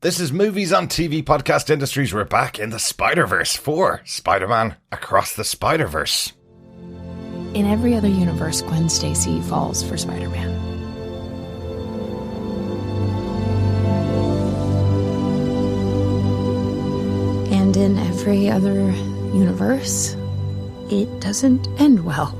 This is Movies on TV Podcast Industries. We're back in the Spider-Verse for Spider-Man Across the Spider-Verse. In every other universe, Gwen Stacy falls for Spider-Man. And in every other universe, it doesn't end well.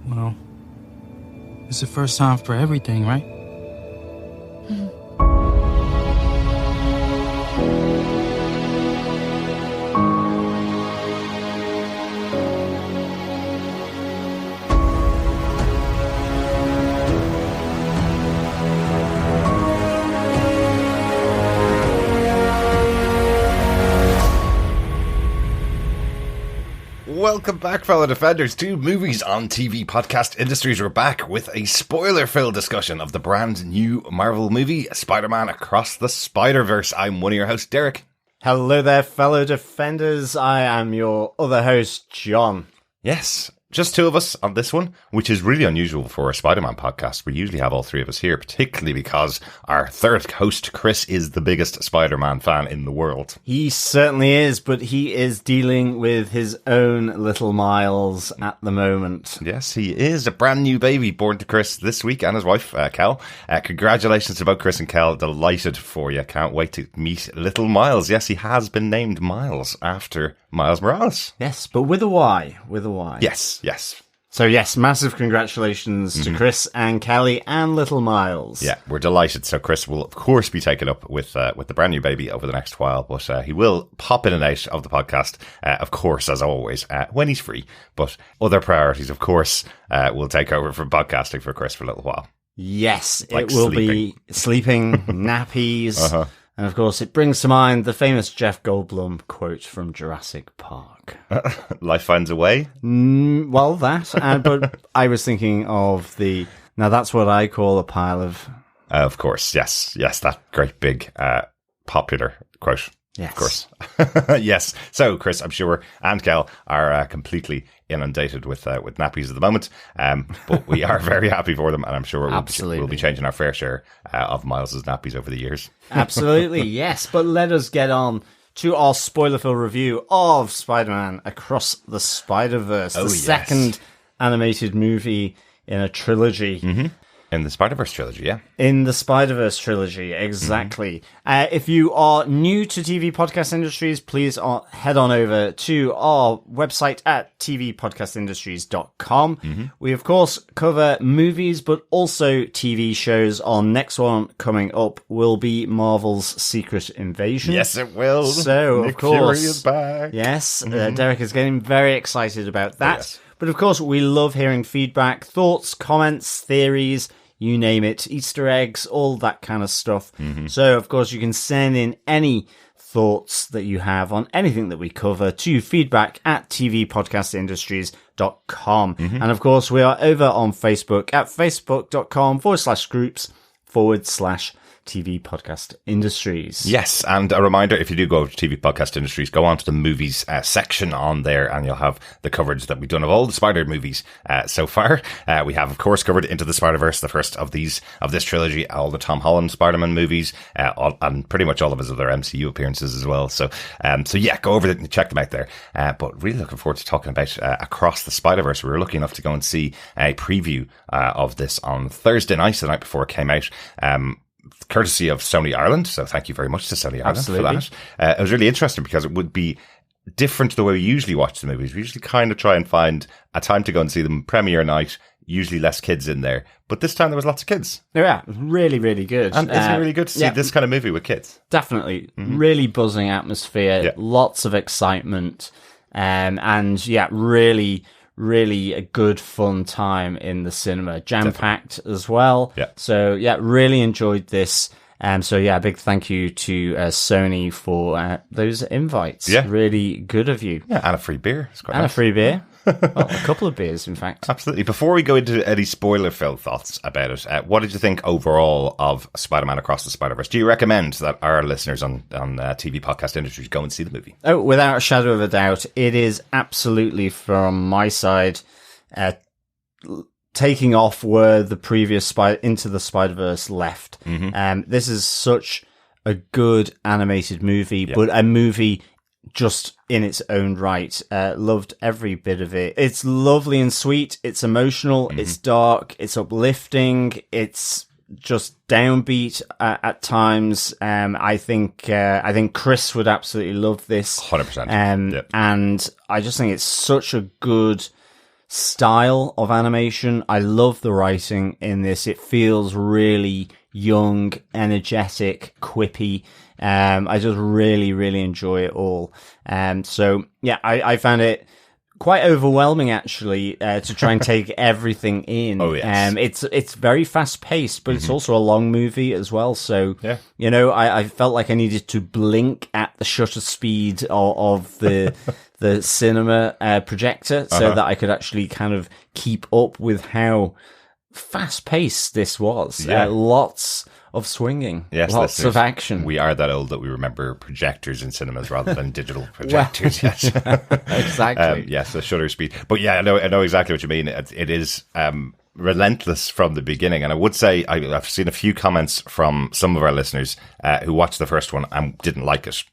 Well, it's the first time for everything, right? Welcome back, fellow defenders, to Movies on TV Podcast Industries. We're back with a spoiler-filled discussion of the brand new Marvel movie, Spider-Man Across the Spider-Verse. I'm one of your hosts, Derek. Hello there, fellow defenders. I am your other host, John. Yes, just two of us on this one, which is really unusual for a Spider-Man podcast. We usually have all three of us here, particularly because our third host, Chris, is the biggest Spider-Man fan in the world. He certainly is, but he is dealing with his own little Miles at the moment. Yes, he is a brand new baby born to Chris this week and his wife, Kel. Congratulations to both Chris and Kel. Delighted for you. Can't wait to meet little Miles. Yes, he has been named Miles after Miles Morales. Yes, but with a Y. With a Y. Yes. So yes, massive congratulations to Chris and Kelly and little Miles. Yeah, we're delighted. So Chris will, of course, be taken up with the brand new baby over the next while, but he will pop in and out of the podcast, of course, as always, when he's free. But other priorities, of course, will take over from podcasting for Chris for a little while. Yes, Like it will sleeping. be sleeping, nappies, and of course it brings to mind the famous Jeff Goldblum quote from Jurassic Park. Life finds a way. Well, that, but I was thinking of now that's what I call a pile of... Of course, yes, that great big popular quote. Yes. Of course. Yes. So, Chris, I'm sure, and Kel are completely inundated with nappies at the moment, but we are very happy for them, and I'm sure we'll be changing our fair share of Miles's nappies over the years. Absolutely, yes. But let us get on to our spoiler-filled review of Spider-Man Across the Spider-Verse, the second animated movie in a trilogy. In the Spider-Verse trilogy, yeah. In the Spider-Verse trilogy, exactly. If you are new to TV Podcast Industries, please head on over to our website at tvpodcastindustries.com. We, of course, cover movies, but also TV shows. Our next one coming up will be Marvel's Secret Invasion. Yes, it will. So, Nick of course. Fury is back. Yes, Derek is getting very excited about that. Oh, yes. But, of course, we love hearing feedback, thoughts, comments, theories, you name it, Easter eggs, all that kind of stuff. So, of course, you can send in any thoughts that you have on anything that we cover to feedback at tvpodcastindustries.com. And, of course, we are over on Facebook at facebook.com/groups/TV Podcast Industries. Yes, and a reminder, if you do go to TV Podcast Industries, go on to the movies section on there, and you'll have the coverage that we've done of all the Spider movies so far. We have, of course, covered Into the Spider-Verse, the first of this trilogy, all the Tom Holland Spider-Man movies, and pretty much all of his other MCU appearances as well. So yeah, go over and check them out there. But really looking forward to talking about Across the Spider-Verse. We were lucky enough to go and see a preview of this on Thursday night, the night before it came out. Courtesy of Sony Ireland, so thank you very much to Sony Ireland for that. It was really interesting because it would be different to the way we usually watch the movies. We usually kind of try and find a time to go and see them premiere night, usually less kids in there. But this time there was lots of kids. Yeah, really, really good. And isn't it really good to see this kind of movie with kids? Definitely. Really buzzing atmosphere, lots of excitement, and yeah, really a good fun time in the cinema, jam-packed as well. Yeah. So yeah, really enjoyed this. So yeah, a big thank you to Sony for those invites. Yeah. Really good of you. Yeah, and a free beer. It's quite And nice. a free beer. Well, a couple of beers, in fact. Absolutely. Before we go into any spoiler-filled thoughts about it, what did you think overall of Spider-Man Across the Spider-Verse? Do you recommend that our listeners on TV podcast industries go and see the movie? Oh, without a shadow of a doubt, it is absolutely, from my side, taking off where the previous Into the Spider-Verse left. This is such a good animated movie, but a movie just in its own right. Loved every bit of it. It's lovely and sweet. It's emotional. It's dark. It's uplifting. It's just downbeat at times. I think Chris would absolutely love this. 100%. And I just think it's such a good style of animation. I love the writing in this. It feels really young, energetic, quippy. I just really, really enjoy it all. So yeah, I found it quite overwhelming actually, to try and take everything in. Oh yes. It's very fast paced, but it's also a long movie as well. So, you know, I felt like I needed to blink at the shutter speed of the, the cinema projector so that I could actually kind of keep up with how fast paced this was. Lots of swinging. Yes, lots listeners, of action. We are that old that we remember projectors in cinemas rather than digital projectors. Yes, exactly. yes, the shutter speed. But yeah, I know exactly what you mean. It is relentless from the beginning. And I would say I've seen a few comments from some of our listeners who watched the first one and didn't like it.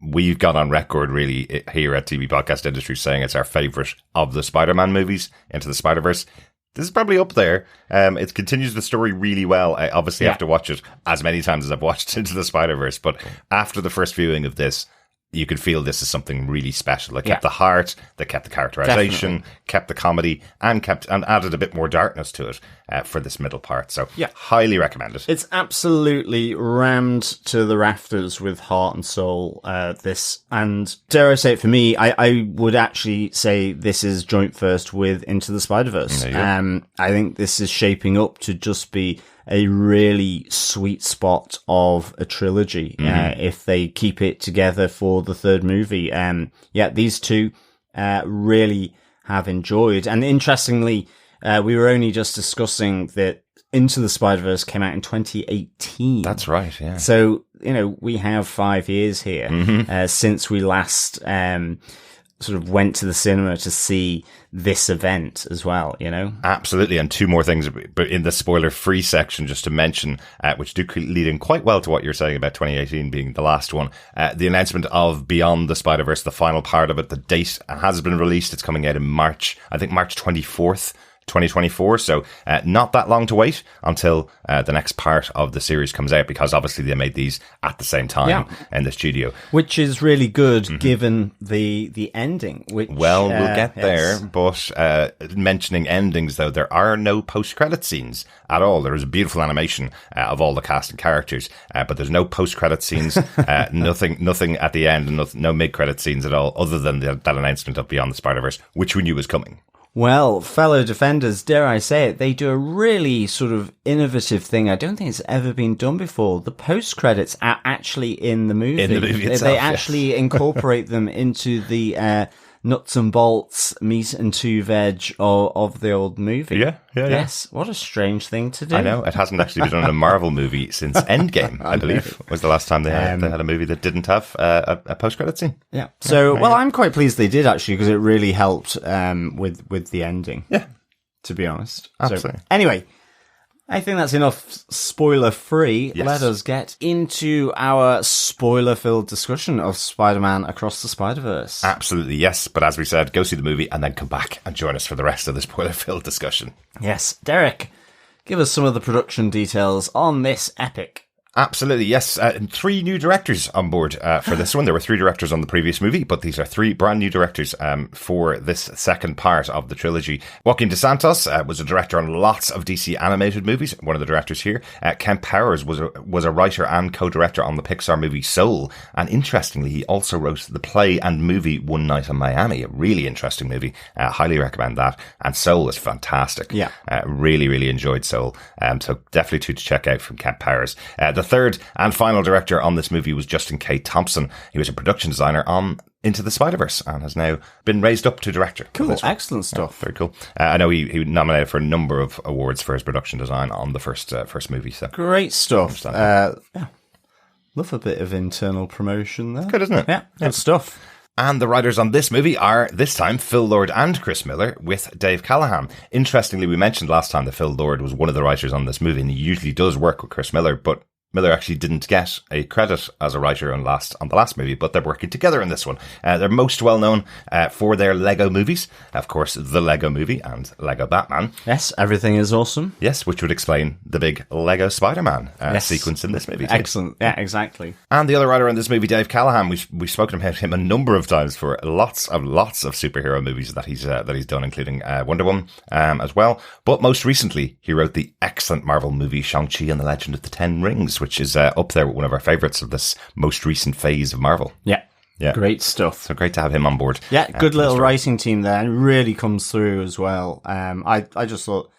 We've got on record really here at TV Podcast Industry saying it's our favourite of the Spider-Man movies, Into the Spider-Verse. This is probably up there. It continues the story really well. I obviously have to watch it as many times as I've watched Into the Spider-Verse, but after the first viewing of this, you could feel this is something really special. It kept the heart, they kept the characterization, kept the comedy, and added a bit more darkness to it for this middle part. So, highly recommend it. It's absolutely rammed to the rafters with heart and soul, this. And dare I say it, for me, I would actually say this is joint first with Into the Spider-Verse. I think this is shaping up to just be a really sweet spot of a trilogy, if they keep it together for the third movie. These two really have enjoyed. And interestingly, we were only just discussing that Into the Spider-Verse came out in 2018. That's right, yeah. So, you know, we have 5 years here since we last sort of went to the cinema to see this event as well, you know? Absolutely. And two more things, but in the spoiler-free section, just to mention, which do lead in quite well to what you're saying about 2018 being the last one. The announcement of Beyond the Spider-Verse, the final part of it, the date has been released. It's coming out in March, I think March 24th. 2024, so not that long to wait until the next part of the series comes out, because obviously they made these at the same time in the studio, which is really good given the ending. Which, we'll get there, but mentioning endings though, there are no post-credit scenes at all. There is a beautiful animation of all the cast and characters, but there's no post-credit scenes, nothing at the end, and no mid-credit scenes at all, other than that announcement of Beyond the Spider-Verse, which we knew was coming. Well, fellow defenders, dare I say it, they do a really sort of innovative thing. I don't think it's ever been done before. The post-credits are actually in the movie. In the movie itself, they actually incorporate them into the nuts and bolts, meat and two veg of the old movie. Yeah. Yes, what a strange thing to do. I know, it hasn't actually been done in a Marvel movie since Endgame, I believe, was the last time they had a movie that didn't have a post-credit scene. Yeah. So, well, I'm quite pleased they did, actually, because it really helped with the ending. Yeah. To be honest. Absolutely. So, anyway, I think that's enough spoiler-free. Yes. Let us get into our spoiler-filled discussion of Spider-Man Across the Spider-Verse. Absolutely, yes. But as we said, go see the movie and then come back and join us for the rest of the spoiler-filled discussion. Yes. Derek, give us some of the production details on this epic. Absolutely, yes. 3 new directors on board for this one. There were 3 directors on the previous movie, but these are 3 brand new directors for this second part of the trilogy. Joaquin DeSantos was a director on lots of DC animated movies, one of the directors here. Kemp Powers was a writer and co-director on the Pixar movie Soul, and interestingly, he also wrote the play and movie One Night in Miami, a really interesting movie. Highly recommend that. And Soul is fantastic. Yeah. Really, really enjoyed Soul. So definitely 2 to check out from Kemp Powers. The third and final director on this movie was Justin K. Thompson. He was a production designer on Into the Spider-Verse and has now been raised up to director. Cool, excellent stuff. Very cool. I know he nominated for a number of awards for his production design on the first movie. So great stuff. Yeah, love a bit of internal promotion there. It's good, isn't it? Yeah, good stuff. And the writers on this movie are, this time, Phil Lord and Chris Miller with Dave Callahan. Interestingly, we mentioned last time that Phil Lord was one of the writers on this movie, and he usually does work with Chris Miller, but Miller actually didn't get a credit as a writer on the last movie, but they're working together in this one. They're most well known for their Lego movies. Of course, the Lego Movie and Lego Batman. Yes, everything is awesome. Yes, which would explain the big Lego Spider-Man sequence in this movie too. Excellent. Yeah, exactly. And the other writer on this movie, Dave Callahan, we've spoken about him a number of times for lots of superhero movies that he's done, including Wonder Woman as well. But most recently, he wrote the excellent Marvel movie Shang-Chi and the Legend of the Ten Rings, which is up there with one of our favourites of this most recent phase of Marvel. Yeah. Great stuff. So great to have him on board. Yeah, good little writing team there, and really comes through as well. I just thought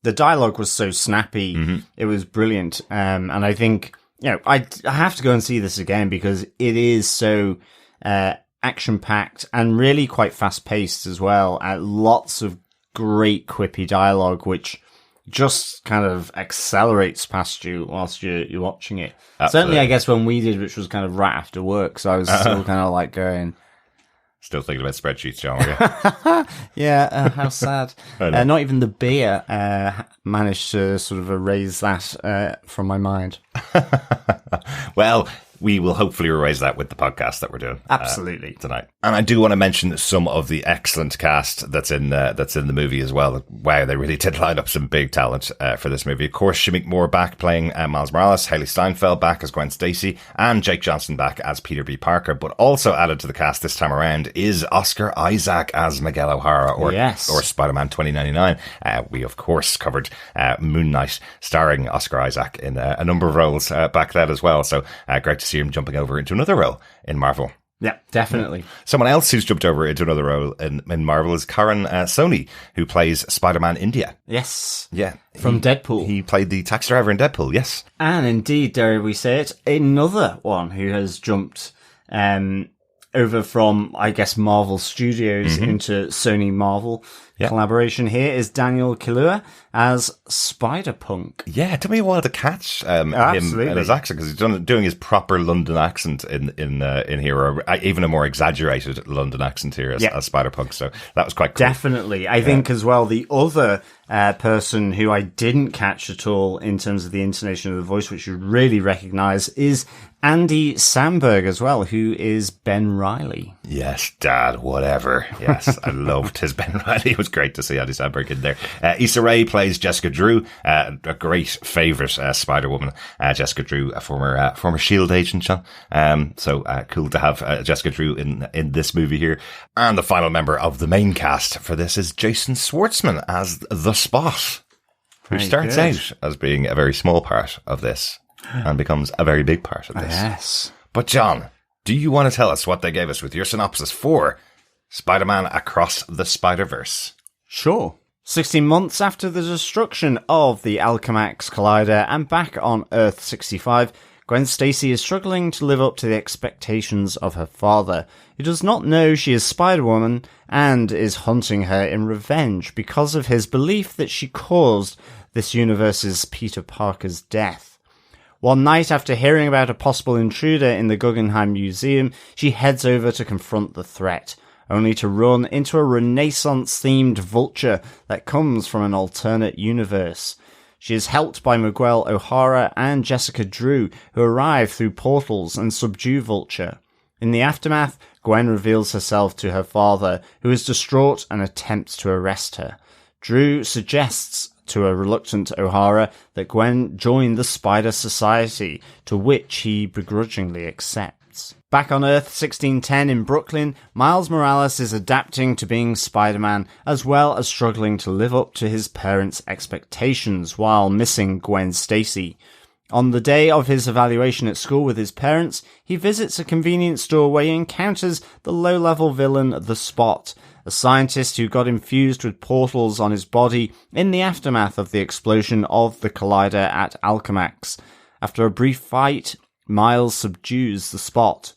the dialogue was so snappy. Mm-hmm. It was brilliant. And I think, I have to go and see this again because it is so action-packed and really quite fast-paced as well. Lots of great quippy dialogue, which just kind of accelerates past you whilst you're watching it. Absolutely. Certainly, I guess when we did, which was kind of right after work, so I was still kind of like going... Still thinking about spreadsheets, John, were you? Yeah, how sad. Not even the beer managed to sort of erase that from my mind. Well, we will hopefully erase that with the podcast that we're doing. Absolutely. Tonight. And I do want to mention some of the excellent cast that's in the movie as well. Wow, they really did line up some big talent for this movie. Of course, Shamik Moore back playing Miles Morales, Haley Steinfeld back as Gwen Stacy, and Jake Johnson back as Peter B. Parker. But also added to the cast this time around is Oscar Isaac as Miguel O'Hara, or Spider-Man 2099. We, of course, covered Moon Knight, starring Oscar Isaac in a number of roles back then as well. So great to see him jumping over into another role in Marvel. Yeah, definitely. Someone else who's jumped over into another role in Marvel is Karan Soni, who plays Spider-Man India. Yes. Yeah. From Deadpool. He played the taxi driver in Deadpool, yes. And indeed, dare we say it, another one who has jumped over from, I guess, Marvel Studios into Sony Marvel. Collaboration here is Daniel Kaluuya as Spider-Punk. Yeah, it took me a while to catch him and his accent, because he's doing his proper London accent in here, or even a more exaggerated London accent here as Spider-Punk. So that was quite cool. Definitely. I think as well, the other person who I didn't catch at all in terms of the intonation of the voice, which you really recognise, is Andy Samberg as well, who is Ben Reilly. Yes, Dad, whatever. Yes, I loved his Ben Reilly. It was great to see Andy Samberg in there. Issa Rae plays Jessica Drew, a great favourite Spider-Woman. Jessica Drew, a former S.H.I.E.L.D. agent, Sean. So cool to have Jessica Drew in this movie here. And the final member of the main cast for this is Jason Schwartzman as the Spot, who starts out as being a very small part of this and becomes a very big part of this. Yes. But John, do you want to tell us what they gave us with your synopsis for Spider-Man Across the Spider-Verse? Sure. 16 months after the destruction of the Alchemax collider and back on Earth-65, Gwen Stacy is struggling to live up to the expectations of her father, who does not know she is Spider-Woman and is hunting her in revenge because of his belief that she caused this universe's Peter Parker's death. One night after hearing about a possible intruder in the Guggenheim Museum, she heads over to confront the threat, only to run into a Renaissance-themed Vulture that comes from an alternate universe. She is helped by Miguel O'Hara and Jessica Drew, who arrive through portals and subdue Vulture. In the aftermath, Gwen reveals herself to her father, who is distraught and attempts to arrest her. Drew suggests to a reluctant O'Hara that Gwen join the Spider Society, to which he begrudgingly accepts. Back on Earth 1610 in Brooklyn, Miles Morales is adapting to being Spider-Man, as well as struggling to live up to his parents' expectations while missing Gwen Stacy. On the day of his evaluation at school with his parents, he visits a convenience store where he encounters the low-level villain, The Spot, a scientist who got infused with portals on his body in the aftermath of the explosion of the collider at Alchemax. After a brief fight, Miles subdues the Spot.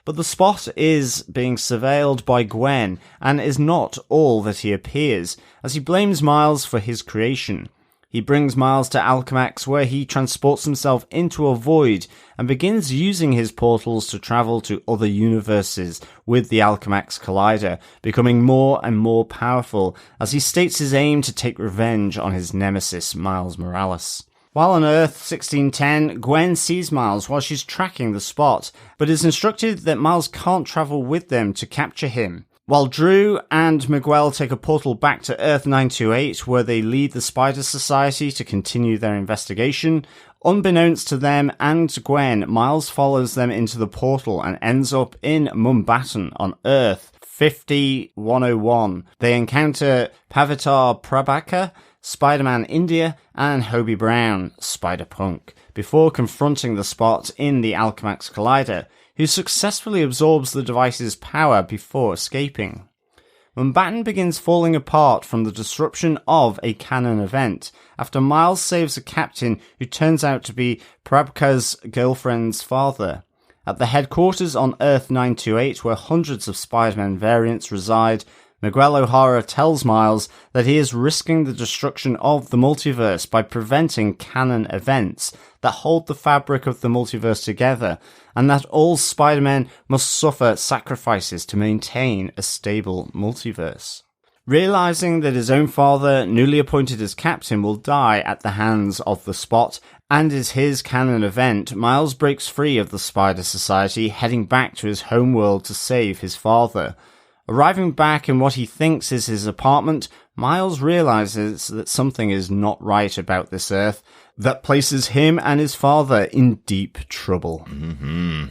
But the Spot is being surveilled by Gwen and is not all that he appears, as he blames Miles for his creation. He brings Miles to Alchemax, where he transports himself into a void and begins using his portals to travel to other universes with the Alchemax Collider, becoming more and more powerful as he states his aim to take revenge on his nemesis, Miles Morales. While on Earth 1610, Gwen sees Miles while she's tracking the Spot, but is instructed that Miles can't travel with them to capture him. While Drew and Miguel take a portal back to Earth 928, where they lead the Spider Society to continue their investigation, unbeknownst to them and Gwen, Miles follows them into the portal and ends up in Mumbattan on Earth 50101. They encounter Pavitar Prabhakar, Spider-Man India, and Hobie Brown, Spider-Punk, before confronting the Spot in the Alchemax Collider, who successfully absorbs the device's power before escaping. Mumbattan begins falling apart from the disruption of a canon event, after Miles saves a captain who turns out to be Prabhakar's girlfriend's father. At the headquarters on Earth 928, where hundreds of Spider-Man variants reside, Miguel O'Hara tells Miles that he is risking the destruction of the multiverse by preventing canon events that hold the fabric of the multiverse together, and that all Spider-Men must suffer sacrifices to maintain a stable multiverse. Realizing that his own father, newly appointed as captain, will die at the hands of the Spot, and is his canon event, Miles breaks free of the Spider Society, heading back to his homeworld to save his father. Arriving back in what he thinks is his apartment, Miles realizes that something is not right about this Earth that places him and his father in deep trouble. Mm-hmm.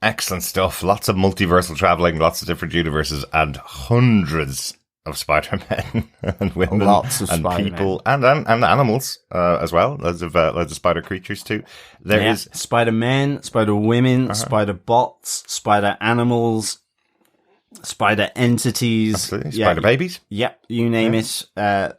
Excellent stuff. Lots of multiversal traveling, lots of different universes, and hundreds of Spider-Men and women, lots of and Spider-Men. people, and animals as well. Loads of spider creatures too. There is Spider-Men, Spider-Women, Spider-Bots, Spider-Animals, Spider entities, absolutely. Spider babies. Yep, you name it. If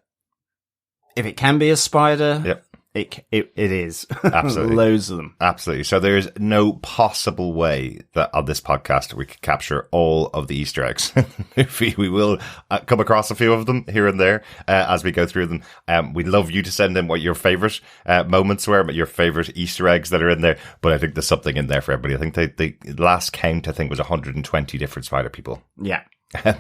it can be a spider, Yep. it is. Absolutely. Loads of them. Absolutely. So there is no possible way that on this podcast we could capture all of the Easter eggs in the movie. We will come across a few of them here and there as we go through them. We'd love you to send in what your favourite moments were, your favourite Easter eggs that are in there. But I think there's something in there for everybody. I think the last count, I think, was 120 different spider people. Yeah.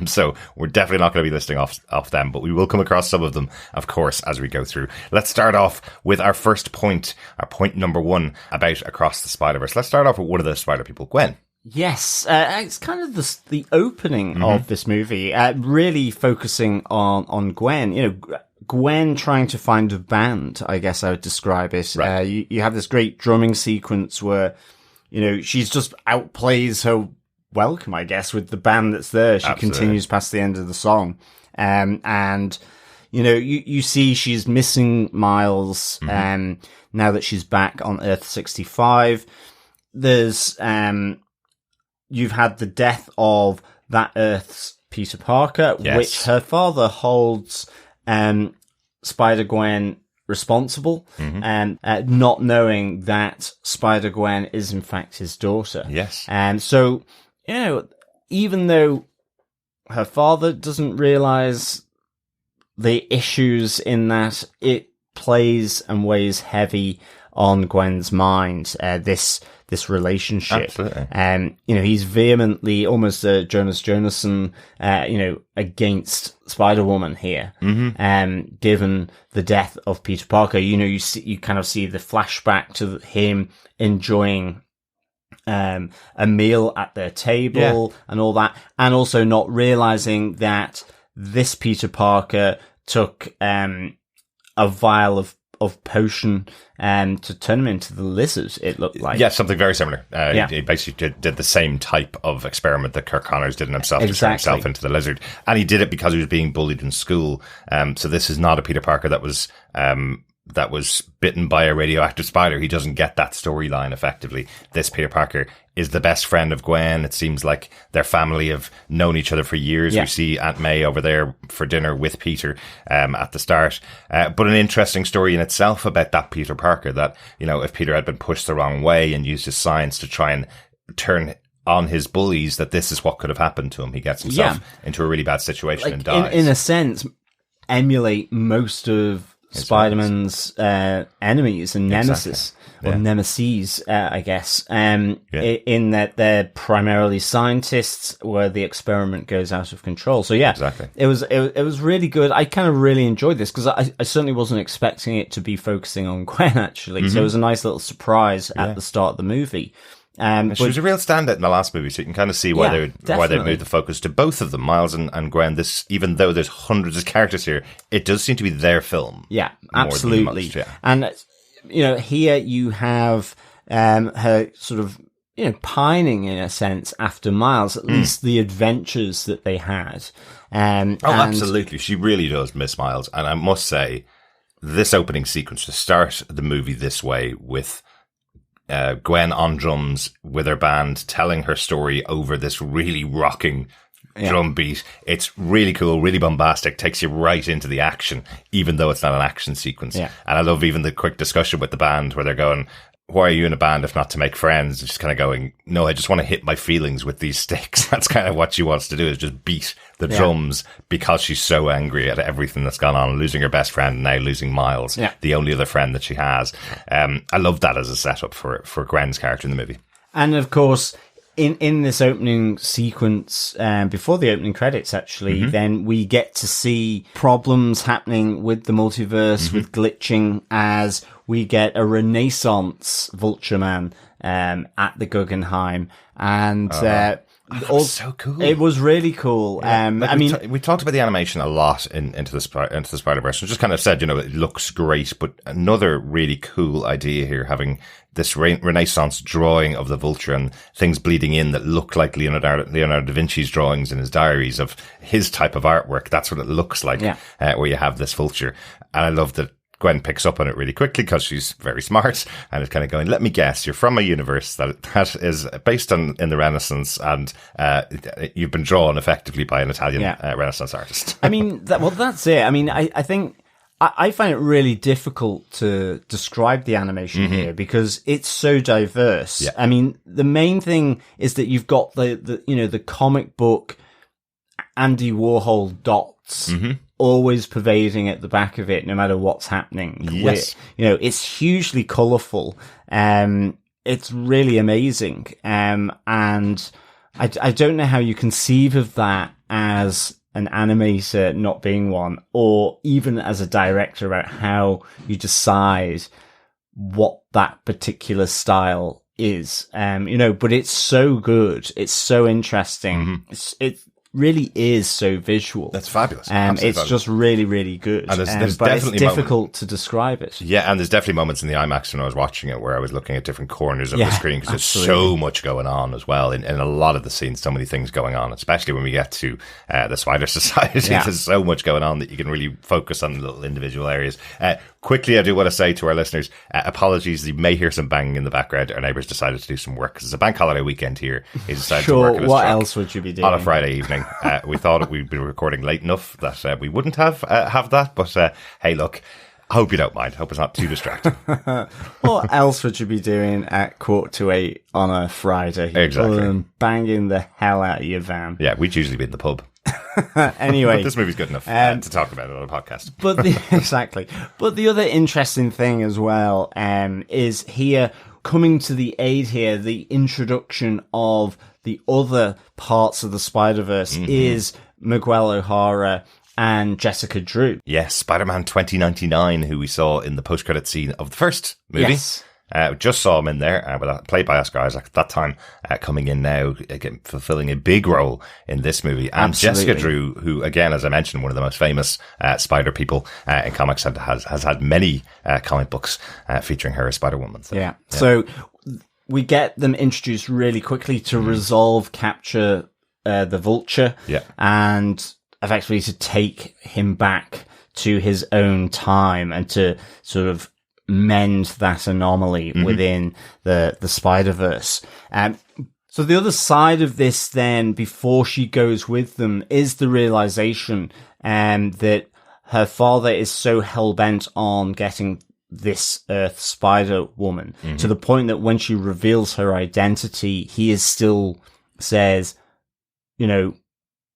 So we're definitely not going to be listing off them, but we will come across some of them, of course, as we go through. Let's start off with our first point, our point number 1 about Across the Spider-Verse. Let's start off with one of the spider people, Gwen. Yes, it's kind of the opening of this movie, really focusing on Gwen. You know, Gwen trying to find a band, I guess I would describe it. Right. You have this great drumming sequence where, you know, she's just outplays her welcome, I guess, with the band that's there. She Absolutely. continues past the end of the song. And, you know, you see she's missing Miles, now that she's back on Earth-65. There's, you've had the death of that Earth's Peter Parker, Yes. which her father holds, Spider-Gwen responsible, not knowing that Spider-Gwen is in fact his daughter. Yes. And so, you know, even though her father doesn't realize the issues in that, it plays and weighs heavy on Gwen's mind, this relationship. Absolutely. You know, he's vehemently, almost Jonas Jonasson, you know, against Spider-Woman here. Given the death of Peter Parker, you know, you kind of see the flashback to him enjoying a meal at their table and all that, and also not realizing that this Peter Parker took a vial of potion to turn him into the lizard, it looked like. Yeah, something very similar. He basically did the same type of experiment that Kirk Connors did in himself to turn himself into the lizard. And he did it because he was being bullied in school. So this is not a Peter Parker that was that was bitten by a radioactive spider. He doesn't get that storyline effectively. This Peter Parker is the best friend of Gwen. It seems like their family have known each other for years. We see Aunt May over there for dinner with Peter at the start. But an interesting story in itself about that Peter Parker, that, you know, if Peter had been pushed the wrong way and used his science to try and turn on his bullies, that this is what could have happened to him. He gets himself into a really bad situation and dies. In a sense, emulate most of Spider-Man's enemies and nemesis. Or nemesis, I guess, in that they're primarily scientists where the experiment goes out of control. So it was really good. I kind of really enjoyed this because I certainly wasn't expecting it to be focusing on Gwen, actually. So it was a nice little surprise at the start of the movie. She was a real standout in the last movie, so you can kind of see why they moved the focus to both of them, Miles and Gwen. This, even though there's hundreds of characters here, it does seem to be their film. Yeah, absolutely. And you know, here you have her sort of, you know, pining in a sense after Miles, at least the adventures that they had. Absolutely. She really does miss Miles. And I must say, this opening sequence, to start the movie this way with Gwen on drums with her band telling her story over this really rocking drum beat. It's really cool, really bombastic, takes you right into the action, even though it's not an action sequence. And I love even the quick discussion with the band where they're going, why are you in a band if not to make friends? Just kind of going, no, I just want to hit my feelings with these sticks. That's kind of what she wants to do, is just beat the drums, because she's so angry at everything that's gone on, losing her best friend and now losing Miles, the only other friend that she has. I love that as a setup for Gwen's character in the movie. And of course, in this opening sequence, before the opening credits, actually, then we get to see problems happening with the multiverse, with glitching, as we get a Renaissance Vulture Man at the Guggenheim. And that was so cool. It was really cool. We talked about the animation a lot into the Spider-Verse, and just kind of said, you know, it looks great, but another really cool idea here, having this Renaissance drawing of the Vulture and things bleeding in that look like Leonardo da Vinci's drawings in his diaries of his type of artwork. That's what it looks like, where you have this Vulture. And I love that Gwen picks up on it really quickly because she's very smart and is kind of going, let me guess, you're from a universe that is based in the Renaissance, and you've been drawn effectively by an Italian Renaissance artist. I mean, that's it. I mean, I think I find it really difficult to describe the animation here because it's so diverse. I mean, the main thing is that you've got the comic book Andy Warhol dots always pervading at the back of it, no matter what's happening. Yes. It's hugely colourful. It's really amazing. And I don't know how you conceive of that as an animator, not being one, or even as a director, about how you decide what that particular style is. But it's so good. It's so interesting. It really is so visual. That's fabulous. It's just really, really good. And there's but definitely it's difficult to describe it. Yeah, and there's definitely moments in the IMAX when I was watching it where I was looking at different corners of the screen, because there's so much going on as well in a lot of the scenes. So many things going on, especially when we get to the Spider Society. There's so much going on that you can really focus on little individual areas. Quickly, I do want to say to our listeners, apologies. You may hear some banging in the background. Our neighbours decided to do some work because it's a bank holiday weekend here. He decided to work in his what truck else would you be doing on a Friday evening? We thought we'd be recording late enough that we wouldn't have that. But hey, look, I hope you don't mind. Hope it's not too distracting. What else would you be doing at 7:45 on a Friday? Exactly. Other than banging the hell out of your van. Yeah, we'd usually be in the pub. Anyway, but this movie's good enough to talk about it on a podcast. Exactly. But the other interesting thing as well is here, coming to the aid here, the introduction of the other parts of the Spider-Verse is Miguel O'Hara and Jessica Drew. Yes, Spider-Man 2099, who we saw in the post-credit scene of the first movie. Yes. Just saw him in there, played by Oscar Isaac at that time, coming in now, again, fulfilling a big role in this movie. And Absolutely. Jessica Drew, who, again, as I mentioned, one of the most famous Spider people in comics, has had many comic books featuring her as Spider-Woman. So we get them introduced really quickly to capture the Vulture, and effectively to take him back to his own time and to sort of mend that anomaly within the Spider-Verse. So the other side of this then, before she goes with them, is the realization that her father is so hell-bent on getting this Earth Spider Woman to the point that when she reveals her identity, he is still says, you know,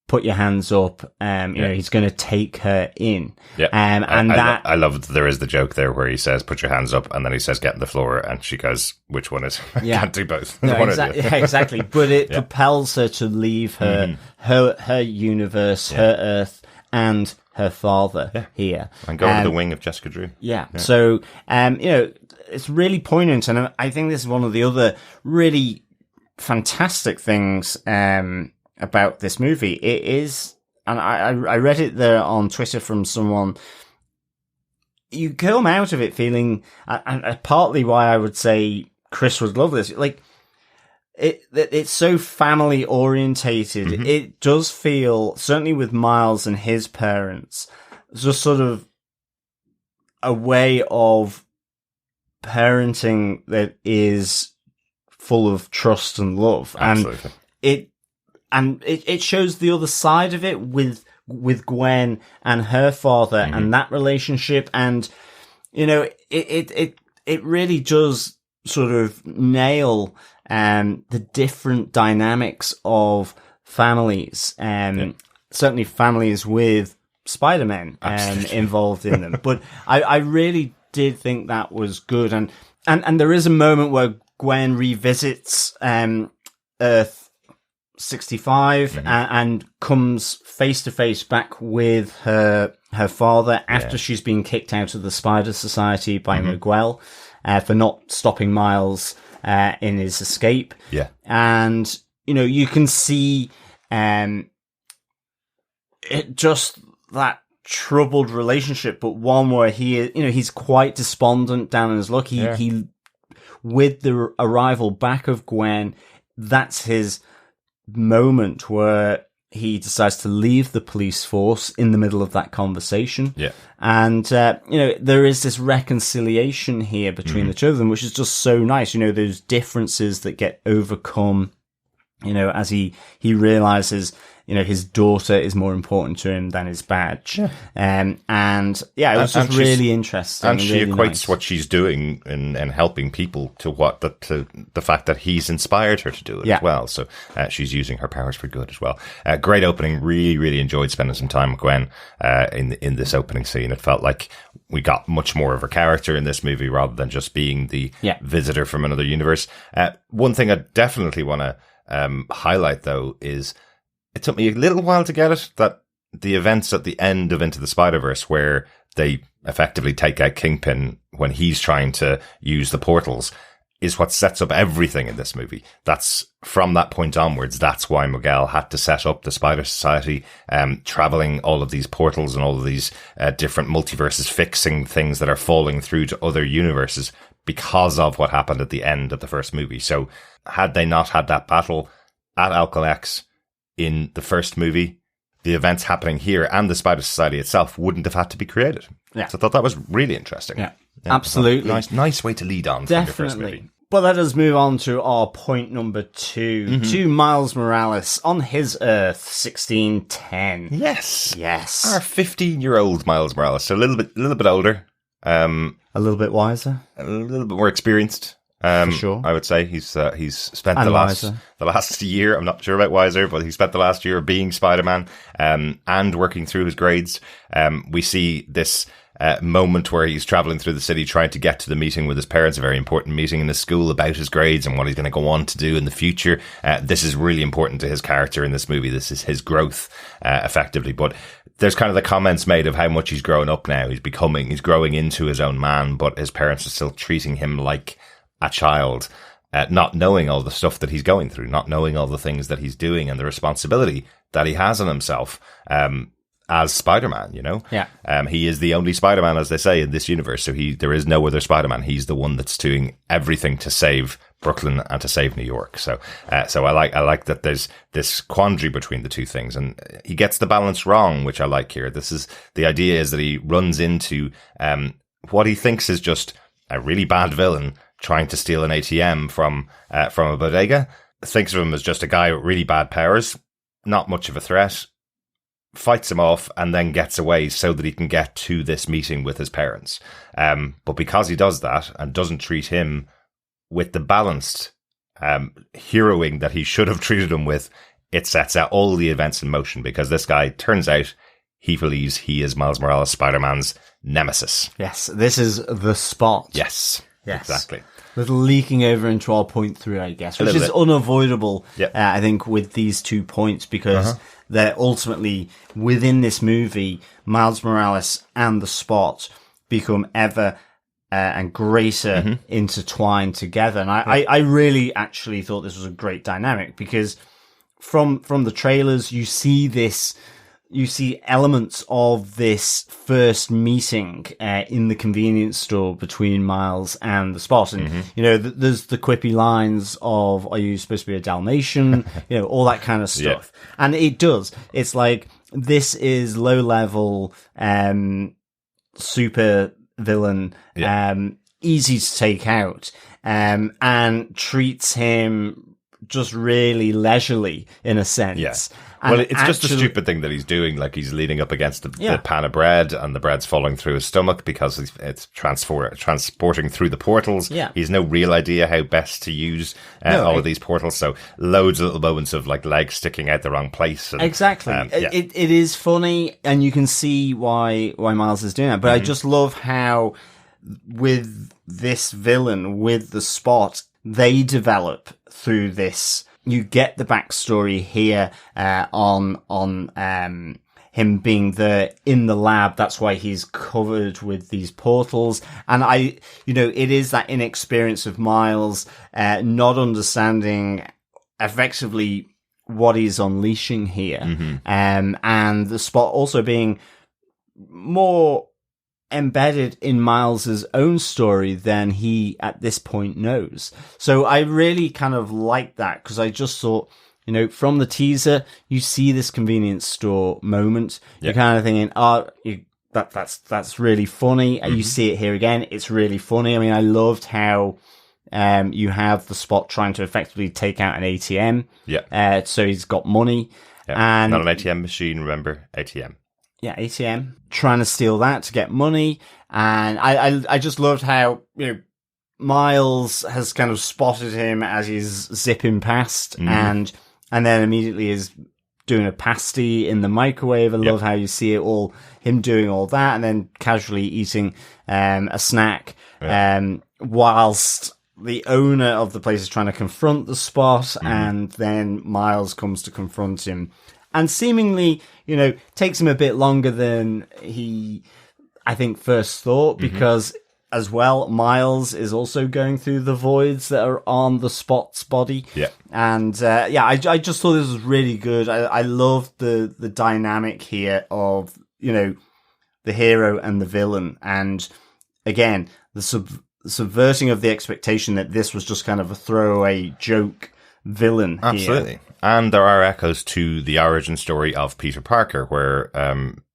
put your hands up. You know, he's going to take her in. Yeah. I love that there is the joke there where he says, put your hands up. And then he says, get on the floor. And she goes, which one is? Yeah. Can't do both. No, exactly. But it propels her to leave her universe, her Earth, and her father here. And go under the wing of Jessica Drew. Yeah. So, you know, it's really poignant. And I think this is one of the other really fantastic things, about this movie. It is, and I read it there on Twitter from someone, you come out of it feeling, and partly why I would say Chris would love this, like, it's so family orientated. It does feel, certainly with Miles and his parents, just sort of a way of parenting that is full of trust and love. Absolutely. And it shows the other side of it with Gwen and her father and that relationship. And, you know, it really does sort of nail, the different dynamics of families, certainly families with Spider-Man, involved in them. But I really did think that was good. And there is a moment where Gwen revisits, Earth-65 and comes face to face back with her father after she's been kicked out of the Spider Society by Miguel for not stopping Miles in his escape. Yeah, and you know, you can see it just that troubled relationship, but one where he's quite despondent down in his luck. He with the arrival back of Gwen, that's his moment where he decides to leave the police force in the middle of that conversation. Yeah. And, you know, there is this reconciliation here between the two of them, which is just so nice. You know, those differences that get overcome, you know, as he realizes, you know, his daughter is more important to him than his badge. Yeah. And yeah, it was just really interesting. And she really equates nice. What she's doing and helping people to the fact that he's inspired her to do it as well. So she's using her powers for good as well. Great opening. Really, really enjoyed spending some time with Gwen in this opening scene. It felt like we got much more of her character in this movie rather than just being the visitor from another universe. One thing I definitely want to highlight, though, is it took me a little while to get it, that the events at the end of Into the Spider-Verse, where they effectively take out Kingpin when he's trying to use the portals, is what sets up everything in this movie. That's from that point onwards. That's why Miguel had to set up the Spider Society, traveling all of these portals and all of these different multiverses, fixing things that are falling through to other universes because of what happened at the end of the first movie. So had they not had that battle at Alchemax in the first movie, the events happening here and the Spider Society itself wouldn't have had to be created. Yeah. So I thought that was really interesting. Yeah, absolutely. Nice way to lead on from your first movie. But let us move on to our point number 2. To Miles Morales on his Earth, 1610. Yes. Yes. Our 15-year-old Miles Morales. So a little bit older. A little bit wiser. A little bit more experienced. For sure. I would say he's spent the last year, I'm not sure about wiser, but he spent the last year being Spider-Man, and working through his grades. We see this moment where he's traveling through the city trying to get to the meeting with his parents, a very important meeting in the school about his grades and what he's going to go on to do in the future. This is really important to his character in this movie. This is his growth, effectively. But there's kind of the comments made of how much he's grown up now. He's growing into his own man, but his parents are still treating him like a child, not knowing all the stuff that he's going through, not knowing all the things that he's doing and the responsibility that he has on himself. as Spider-Man, you know? Yeah. He is the only Spider-Man, as they say, in this universe. So there is no other Spider-Man. He's the one that's doing everything to save Brooklyn and to save New York. So I like that there's this quandary between the two things, and he gets the balance wrong, which I like here. The idea is that he runs into, what he thinks is just a really bad villain trying to steal an ATM from a bodega. Thinks of him as just a guy with really bad powers, not much of a threat, fights him off, and then gets away so that he can get to this meeting with his parents. But because he does that and doesn't treat him with the balanced heroing that he should have treated him with, it sets out all the events in motion, because this guy, turns out, he believes he is Miles Morales, Spider-Man's nemesis. Yes, this is the Spot. Yes, exactly. Little leaking over into our point 3, I guess, which is unavoidable, I think, with these 2 points, because they're ultimately, within this movie, Miles Morales and the Spot become ever and greater intertwined together. And I really actually thought this was a great dynamic, because from the trailers, you see elements of this first meeting in the convenience store between Miles and the Spot. And, you know, there's the quippy lines of, are you supposed to be a Dalmatian? You know, all that kind of stuff. Yeah. And it does. It's like, this is low-level, super villain, easy to take out, and treats him just really leisurely, in a sense. Yeah. Well, it's just a stupid thing that he's doing. Like, he's leaning up against the pan of bread, and the bread's falling through his stomach because it's transporting through the portals. Yeah. He's no real idea how best to use all of these portals. So loads of little moments of like legs sticking out the wrong place. And, exactly. It is funny, and you can see why Miles is doing that. But I just love how, with this villain, with the Spot, they develop through this. You get the backstory here on him being in the lab. That's why he's covered with these portals. And it is that inexperience of Miles, not understanding effectively what he's unleashing here. And the Spot also being more embedded in Miles's own story than he at this point knows. So I really kind of like that, because I just thought, you know, from the teaser, you see this convenience store moment. You're kind of thinking, that's really funny. You see it here again. It's really funny. I mean, I loved how you have the Spot trying to effectively take out an ATM. Yeah. So he's got money. Yeah. And not an ATM machine, remember? ATM. Yeah, ATM, trying to steal that to get money. And I just loved how, you know, Miles has kind of spotted him as he's zipping past, and then immediately is doing a pasty in the microwave. I love how you see it all, him doing all that, and then casually eating a snack, whilst the owner of the place is trying to confront the Spot, and then Miles comes to confront him. And seemingly, you know, takes him a bit longer than he, I think, first thought, because as well, Miles is also going through the voids that are on the Spot's body. Yeah. And, I just thought this was really good. I loved the dynamic here of, you know, the hero and the villain. And again, the subverting of the expectation that this was just kind of a throwaway joke villain. Absolutely. Here. And there are echoes to the origin story of Peter Parker, where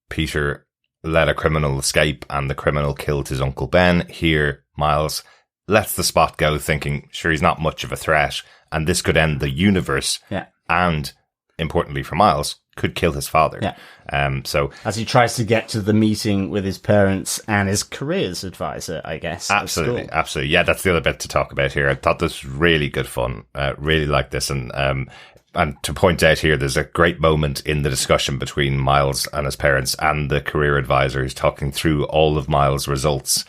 Peter let a criminal escape and the criminal killed his Uncle Ben. Here, Miles lets the Spot go, thinking, sure, he's not much of a threat, and this could end the universe. Yeah. And, importantly for Miles, could kill his father. Yeah. So as he tries to get to the meeting with his parents and his careers advisor, I guess. Absolutely. Yeah, that's the other bit to talk about here. I thought this was really good fun. Really liked this. And to point out here, there's a great moment in the discussion between Miles and his parents and the career advisor who's talking through all of Miles' results.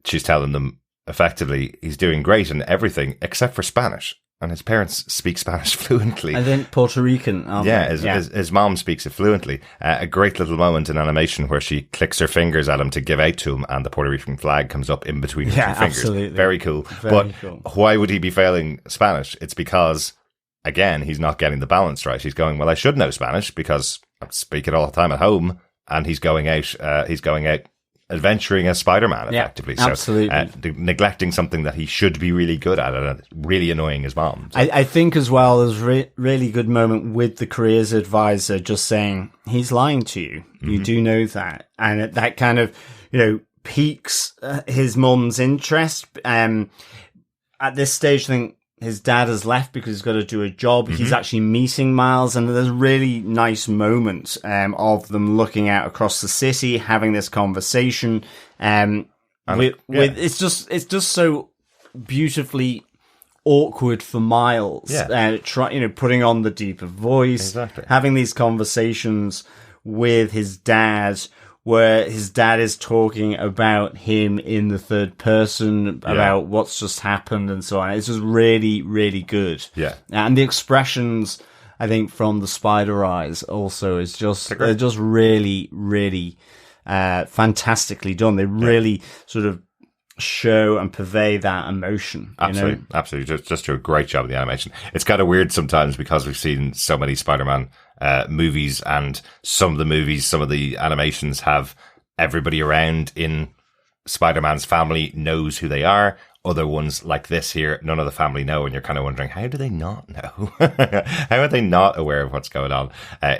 She's telling them, effectively, he's doing great in everything except for Spanish. And his parents speak Spanish fluently. I think Puerto Rican. His mom speaks it fluently. A great little moment in animation where she clicks her fingers at him to give out to him, and the Puerto Rican flag comes up in between her two fingers. Absolutely. Very cool. Why would he be failing Spanish? It's because, again, he's not getting the balance right. He's going, well, I should know Spanish because I speak it all the time at home, and he's going out adventuring as Spider-Man, effectively. Yeah, absolutely. So neglecting something that he should be really good at, and really annoying his mom. So. I think as well, there's really good moment with the careers advisor just saying, he's lying to you. You do know that. And that kind of, piques his mum's interest. At this stage, I think his dad has left because he's got to do a job. He's actually meeting Miles, and there's a really nice moment of them looking out across the city, having this conversation. It's just so beautifully awkward for Miles. Putting on the deeper voice, having these conversations with his dad, where his dad is talking about him in the third person, about what's just happened and so on. It's just really, really good. Yeah. And the expressions, I think, from the spider eyes also is they're just really, really fantastically done. They really sort of show and purvey that emotion. Absolutely. Just do a great job of the animation. It's kind of weird sometimes because we've seen so many Spider-Man movies, and some of the animations have everybody around in Spider-Man's family knows who they are. Other ones like this here, none of the family know, and you're kind of wondering, how do they not know? How are they not aware of what's going on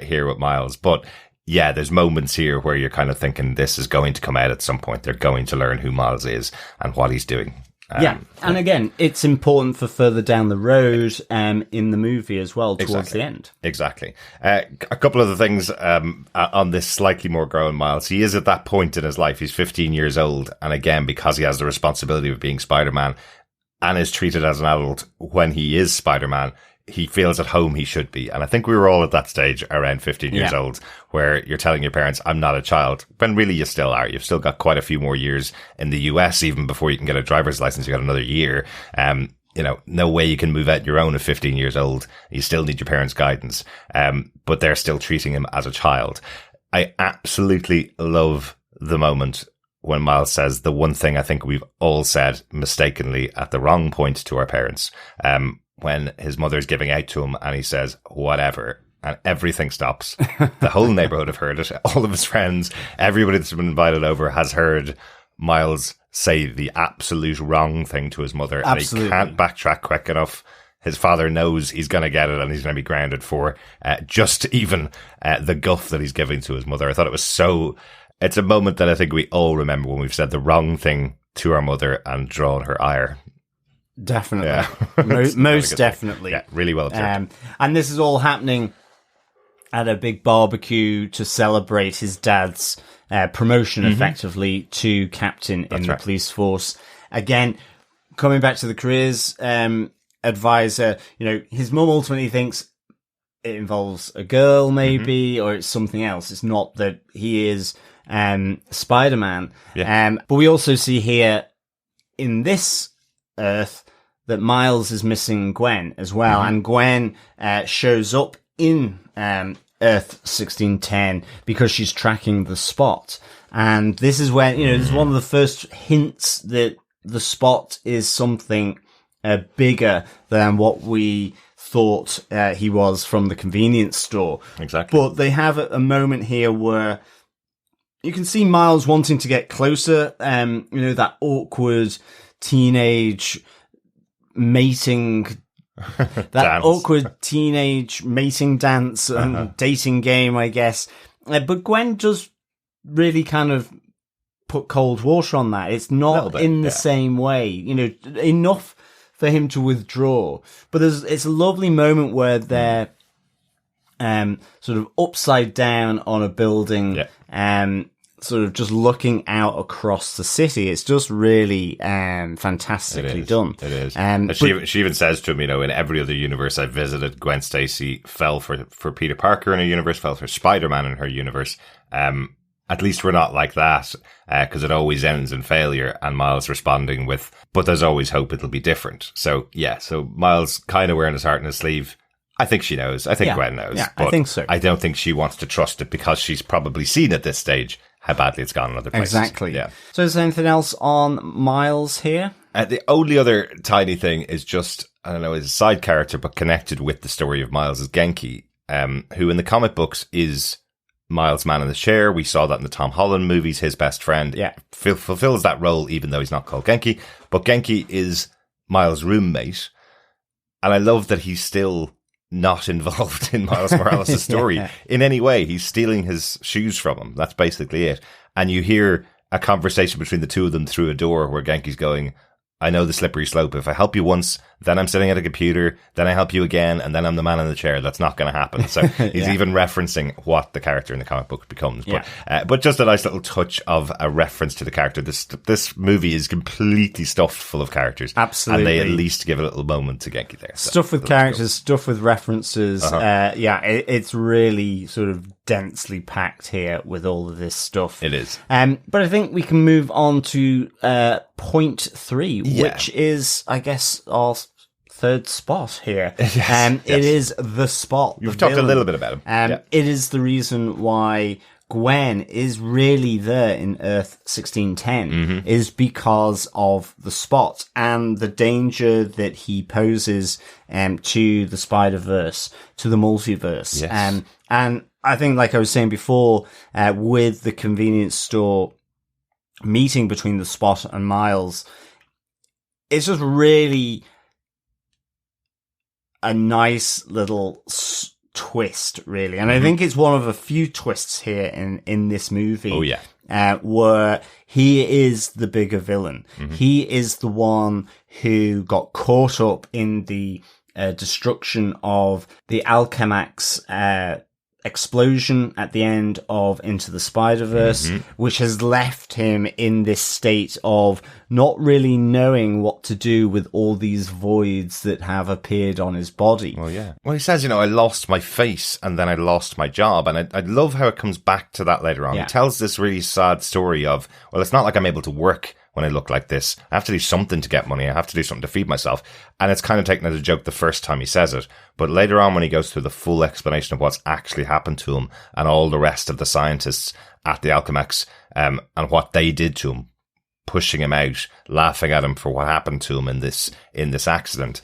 here with Miles? But yeah, there's moments here where you're kind of thinking this is going to come out at some point. They're going to learn who Miles is and what he's doing. And again, it's important for further down the road in the movie as well, towards the end. Exactly. A couple of the things on this slightly more grown Miles. He is at that point in his life. He's 15 years old. And again, because he has the responsibility of being Spider-Man and is treated as an adult when he is Spider-Man, he feels at home he should be. And I think we were all at that stage around 15 years old where you're telling your parents, I'm not a child, when really you still are. You've still got quite a few more years in the US, even before you can get a driver's license. You got another year. No way you can move out your own at 15 years old. You still need your parents' guidance. But they're still treating him as a child. I absolutely love the moment when Miles says the one thing I think we've all said mistakenly at the wrong point to our parents. When his mother's giving out to him and he says, whatever, and everything stops. The whole neighborhood have heard it. All of his friends, everybody that's been invited over has heard Miles say the absolute wrong thing to his mother. Absolutely. And he can't backtrack quick enough. His father knows he's going to get it and he's going to be grounded for just even the guff that he's giving to his mother. I thought it's a moment that I think we all remember when we've said the wrong thing to our mother and drawn her ire. Definitely. Yeah. Most definitely. Yeah, really well observed. And this is all happening at a big barbecue to celebrate his dad's promotion effectively to captain in the police force. Again, coming back to the careers advisor, his mum ultimately thinks it involves a girl maybe, or it's something else. It's not that he is Spider-Man. Yeah. But we also see here in this Earth that Miles is missing Gwen as well, and Gwen shows up in Earth 1610 because she's tracking the Spot, and this is when this is one of the first hints that the Spot is something bigger than what we thought he was from the convenience store. Exactly. But they have a moment here where you can see Miles wanting to get closer. That awkward teenage mating, awkward teenage mating dance and dating game, I guess. But Gwen does really kind of put cold water on that. It's not in the same way, enough for him to withdraw. But it's a lovely moment where they're sort of upside down on a building, sort of just looking out across the city. It's just really fantastically done. It is. She even says to him, in every other universe I've visited, Gwen Stacy fell for Peter Parker in her universe, fell for Spider-Man in her universe. At least we're not like that, because it always ends in failure. And Miles responding with, but there's always hope it'll be different. So Miles kind of wearing his heart in his sleeve. I think she knows. I think Gwen knows. Yeah, but I think so. I don't think she wants to trust it because she's probably seen at this stage how badly it's gone in other places. Exactly. Yeah. So is there anything else on Miles here? The only other tiny thing is just, I don't know, is a side character, but connected with the story of Miles is Genki, who in the comic books is Miles' man in the chair. We saw that in the Tom Holland movies. His best friend fulfills that role, even though he's not called Genki. But Genki is Miles' roommate. And I love that he's still not involved in Miles Morales' story in any way. He's stealing his shoes from him. That's basically it. And you hear a conversation between the two of them through a door where Genki's going, I know the slippery slope. If I help you once, then I'm sitting at a computer, then I help you again, and then I'm the man in the chair. That's not going to happen. So he's even referencing what the character in the comic book becomes. But just a nice little touch of a reference to the character. This movie is completely stuffed full of characters. Absolutely. And they at least give a little moment to Genki there. So stuff with characters, stuff with references. It's really sort of densely packed here with all of this stuff. It is. But I think we can move on to point 3, which is, I guess, our third spot here. It is the spot. You've talked a little bit about him. It is the reason why Gwen is really there in Earth 1610 is because of the Spot and the danger that he poses to the Spider-Verse, to the multiverse. Yes. And I think, like I was saying before, with the convenience store meeting between the Spot and Miles, it's just really a nice little twist, really. And I think it's one of a few twists here in this movie. Oh, yeah. Where he is the bigger villain. He is the one who got caught up in the destruction of the Alchemax explosion at the end of Into the Spider-Verse, which has left him in this state of not really knowing what to do with all these voids that have appeared on his body. Well, yeah. Well, he says, I lost my face and then I lost my job. And I love how it comes back to that later on. He tells this really sad story of, well, it's not like I'm able to work when I look like this. I have to do something to get money. I have to do something to feed myself. And it's kind of taken as a joke the first time he says it. But later on, when he goes through the full explanation of what's actually happened to him and all the rest of the scientists at the Alchemax, and what they did to him, pushing him out, laughing at him for what happened to him in this accident.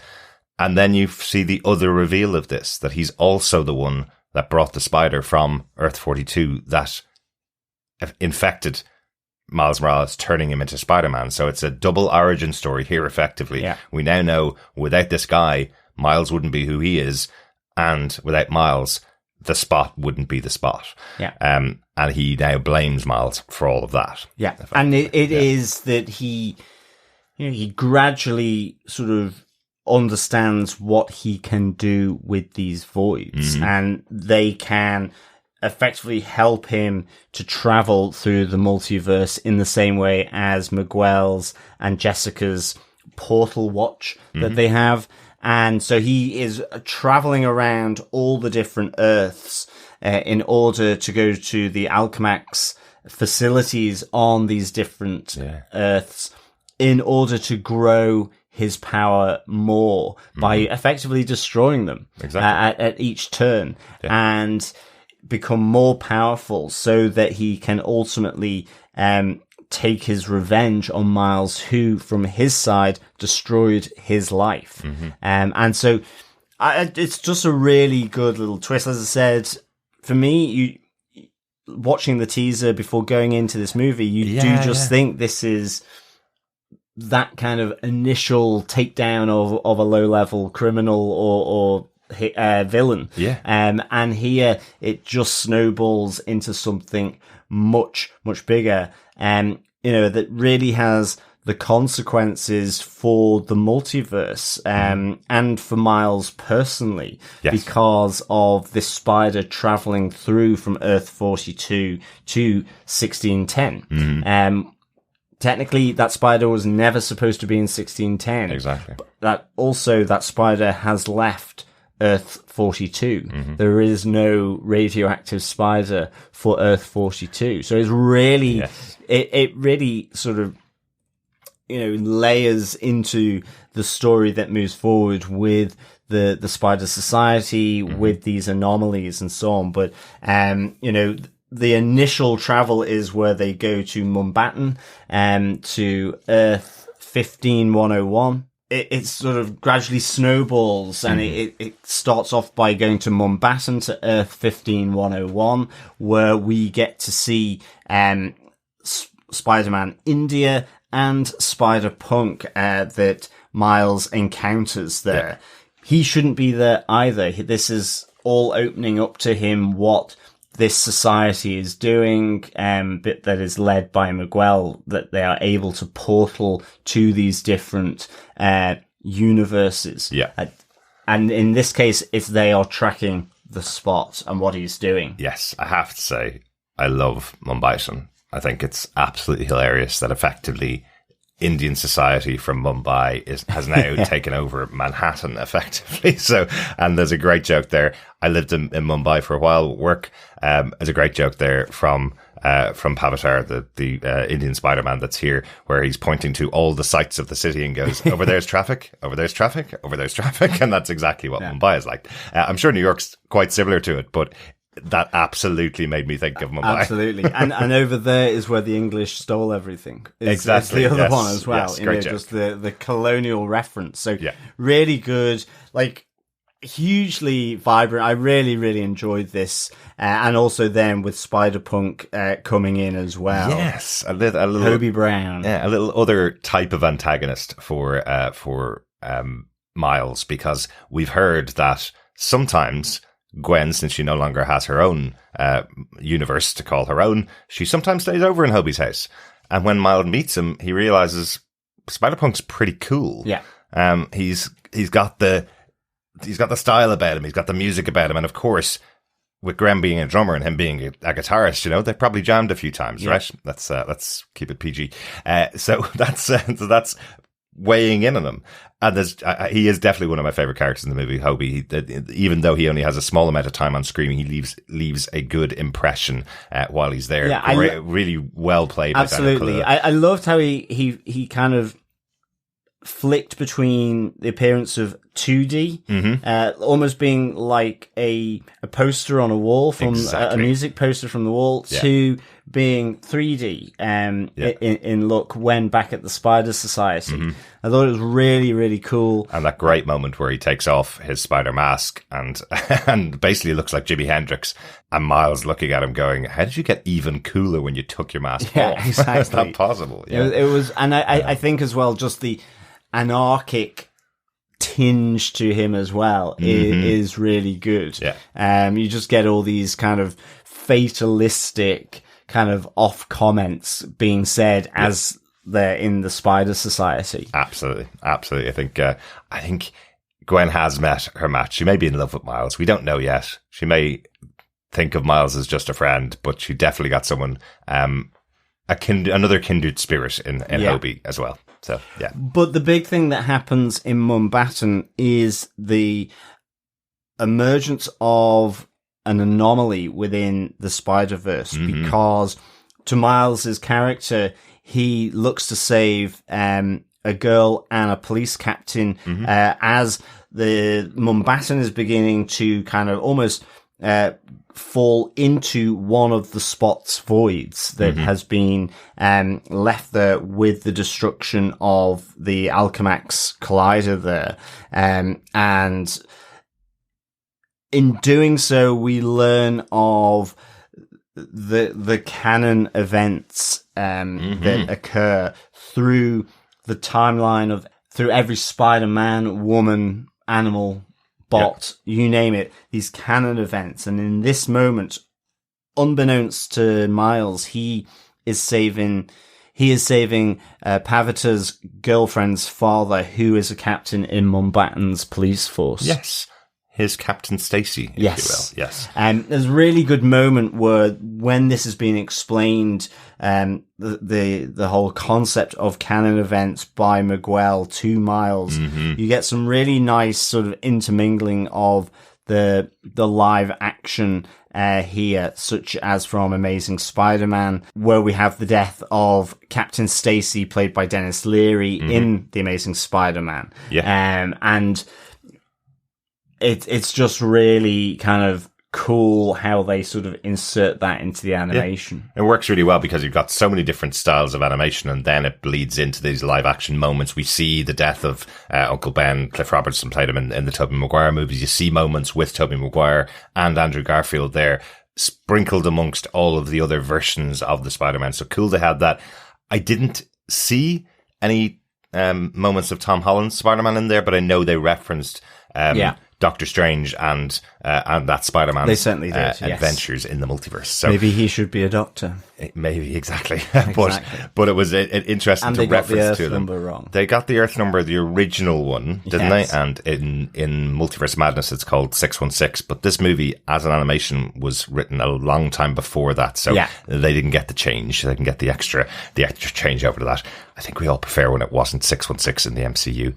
And then you see the other reveal of this, that he's also the one that brought the spider from Earth-42 that infected Miles Morales, turning him into Spider-Man. So it's a double origin story here, effectively. Yeah. We now know without this guy, Miles wouldn't be who he is, and without Miles, the Spot wouldn't be the Spot. Yeah. And he now blames Miles for all of that. Yeah. And it is that he gradually sort of understands what he can do with these voids, and they can effectively help him to travel through the multiverse in the same way as Miguel's and Jessica's portal watch that they have. And so he is traveling around all the different Earths in order to go to the Alchemax facilities on these different Earths in order to grow his power more by effectively destroying them at each turn. And become more powerful so that he can ultimately take his revenge on Miles, who from his side destroyed his life. And so it's just a really good little twist. As I said, for me, watching the teaser before going into this movie, you do just think this is that kind of initial takedown of a low-level criminal or villain. And here it just snowballs into something much, much bigger. That really has the consequences for the multiverse, and for Miles personally, because of this spider traveling through from Earth-42 to 1610. Technically, that spider was never supposed to be in 1610. Exactly. But that spider has left Earth-42. There is no radioactive spider for Earth-42. So it's really, it really sort of, layers into the story that moves forward with the Spider Society, with these anomalies and so on. But, the initial travel is where they go to Mumbattan, to Earth 15101. it sort of gradually snowballs, and it starts off by going to Mumbattan to Earth-15 where we get to see Spider-Man India and Spider-Punk that Miles encounters there. Yeah. He shouldn't be there either. This is all opening up to him what this society is doing, but that is led by Miguel, that they are able to portal to these different universes. Yeah. And in this case, it's they are tracking the Spot and what he's doing. Yes, I have to say, I love Mumbai. I think it's absolutely hilarious that effectively Indian society from Mumbai has now taken over Manhattan effectively. So, and there's a great joke there. I lived in Mumbai for a while, work. There's a great joke there from Pavatar, the Indian Spider-Man that's here, where he's pointing to all the sights of the city and goes, over there's traffic, over there's traffic, over there's traffic. And that's exactly what Mumbai is like. I'm sure New York's quite similar to it, but that absolutely made me think of Mumbai. Absolutely. And over there is where the English stole everything. Exactly. It's the other one as well. Yes, great joke. Just the colonial reference. So really good, like hugely vibrant. I really, really enjoyed this. And also then with Spider-Punk coming in as well. Yes. A little Hobie Brown. Yeah, a little other type of antagonist for Miles, because we've heard that sometimes Gwen, since she no longer has her own universe to call her own, she sometimes stays over in Hobie's house. And when Miles meets him, he realizes Spider-Punk's pretty cool. Yeah. He's got the style about him. He's got the music about him. And of course, with Gwen being a drummer and him being a guitarist, you know, they probably jammed a few times, right? Let's keep it PG. So that's weighing in on him. And he is definitely one of my favorite characters in the movie, Hobie. Even though he only has a small amount of time on screen, he leaves a good impression while he's there. Yeah, really well played. Absolutely. I loved how he kind of flicked between the appearance of 2D, almost being like a poster on a wall from a music poster from the wall, to being 3D in look when back at the Spider Society. I thought it was really, really cool. And that great moment where he takes off his spider mask and basically looks like Jimi Hendrix, and Miles looking at him going, how did you get even cooler when you took your mask off? Exactly. Is that possible? Yeah. It was, and I think as well, just the anarchic tinge to him as well is really good. You just get all these kind of fatalistic kind of off comments being said as they're in the Spider Society. Absolutely. I think Gwen has met her match. She may be in love with Miles. We don't know yet. She may think of Miles as just a friend, but she definitely got someone, another kindred spirit in Hobie as well. So, yeah. But the big thing that happens in Mumbattan is the emergence of an anomaly within the Spider-Verse, because to Miles's character, he looks to save a girl and a police captain as the Mumbattan is beginning to kind of almost fall into one of the Spot's voids that has been left there with the destruction of the Alchemax collider there. And in doing so, we learn of the canon events that occur through the timeline through every Spider-Man, woman, animal, bot, you name it, these canon events. And in this moment, unbeknownst to Miles, he is saving Pavatar's girlfriend's father, who is a captain in Mumbattan's police force. Yes. His Captain Stacy, if you will. Yes. There's a really good moment where, when this has been explained, the whole concept of canon events by Miguel to Miles, you get some really nice sort of intermingling of the live action here, such as from Amazing Spider-Man, where we have the death of Captain Stacy, played by Dennis Leary, in The Amazing Spider-Man. Yeah. And it's just really kind of cool how they sort of insert that into the animation. It works really well because you've got so many different styles of animation, and then it bleeds into these live action moments. We see the death of Uncle Ben. Cliff Robertson played him in the Tobey Maguire movies. You see moments with Tobey Maguire and Andrew Garfield there, sprinkled amongst all of the other versions of the Spider-Man. So cool to have that. I didn't see any moments of Tom Holland's Spider-Man in there, but I know they referenced Doctor Strange and that Spider-Man. They certainly did, yes. Adventures in the multiverse. So maybe he should be a doctor. Maybe, exactly. But it was interesting and to reference to them. And they got the Earth number wrong. They got the Earth number, the original one, didn't Yes. they? And in Multiverse Madness, it's called 616. But this movie, as an animation, was written a long time before that. So they didn't get the change. They can get the extra change over to that. I think we all prefer when it wasn't 616 in the MCU.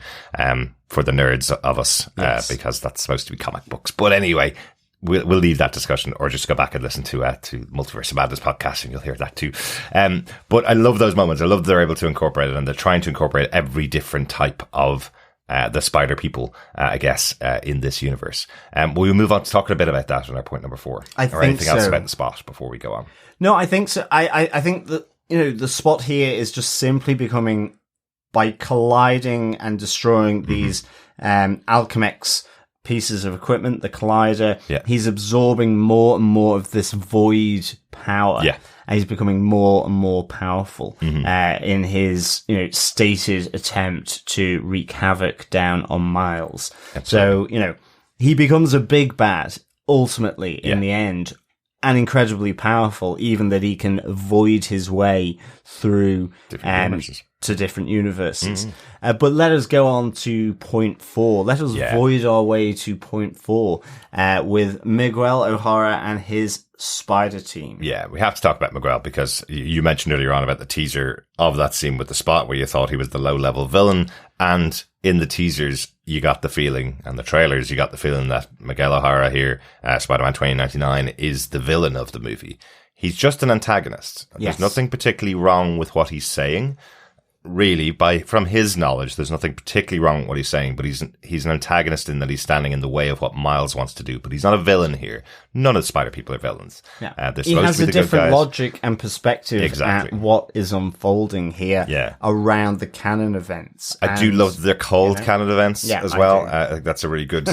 For the nerds of us, because that's supposed to be comic books. But anyway, we'll leave that discussion, or just go back and listen to Multiverse of Madness podcast, and you'll hear that too. But I love those moments. I love that they're able to incorporate it, and they're trying to incorporate every different type of the spider people, I guess, in this universe. We'll move on to talking a bit about that in our point number 4. Or anything else about the spot before we go on? No, I think so. I think that, the spot here is just simply becoming, by colliding and destroying these Alchemax pieces of equipment, the collider, he's absorbing more and more of this void power. Yeah. And he's becoming more and more powerful in his, stated attempt to wreak havoc down on Miles. Absolutely. So, he becomes a big bad, ultimately, in the end, and incredibly powerful, even that he can void his way through to different universes. But let us go on to point 4. Let us void our way to point 4 with Miguel O'Hara and his spider team. Yeah, we have to talk about Miguel, because you mentioned earlier on about the teaser of that scene with the spot where you thought he was the low-level villain, and in the teasers you got the feeling, and the trailers you got the feeling, that Miguel O'Hara here, Spider-Man 2099, is the villain of the movie. He's just an antagonist. There's nothing particularly wrong with what he's saying. Really, from his knowledge, there's nothing particularly wrong with what he's saying, but he's an antagonist in that he's standing in the way of what Miles wants to do. But he's not a villain here. None of the spider people are villains. Yeah. He has a different logic and perspective at what is unfolding here around the canon events. I do love that they're called canon events as well. I think that's a really good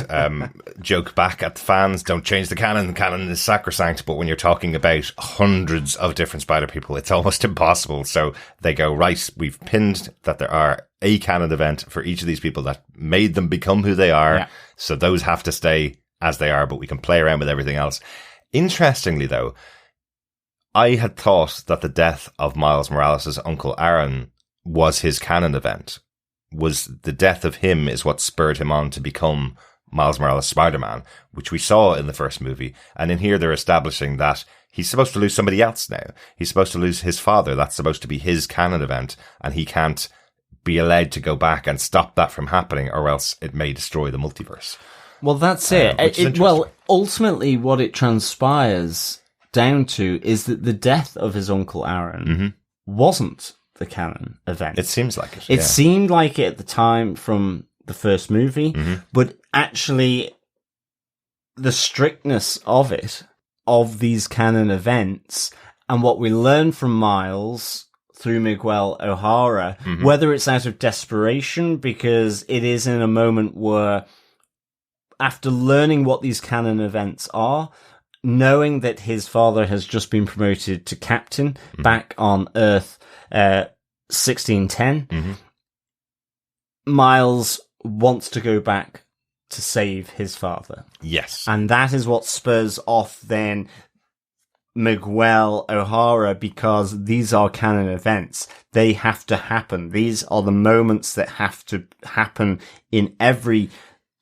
joke back at the fans. Don't change the canon. The canon is sacrosanct. But when you're talking about hundreds of different spider people, it's almost impossible. So they go, right, we've pinned that there are a canon event for each of these people that made them become who they are. So those have to stay as they are, but we can play around with everything else. Interestingly, though, I had thought that the death of Miles Morales' Uncle Aaron was his canon event. Was the death of him is what spurred him on to become Miles Morales Spider-Man, which we saw in the first movie. And in here, they're establishing that he's supposed to lose somebody else now. He's supposed to lose his father. That's supposed to be his canon event. And he can't be allowed to go back and stop that from happening, or else it may destroy the multiverse. Well, that's it. Ultimately, what it transpires down to is that the death of his Uncle Aaron wasn't the canon event. It seems like it. It seemed like it at the time from the first movie, but actually the strictness of it, of these canon events, and what we learn from Miles through Miguel O'Hara, whether it's out of desperation, because it is in a moment where, after learning what these canon events are, knowing that his father has just been promoted to captain back on Earth 1610, Miles wants to go back to save his father. Yes. And that is what spurs off then Miguel O'Hara, because these are canon events. They have to happen. These are the moments that have to happen in every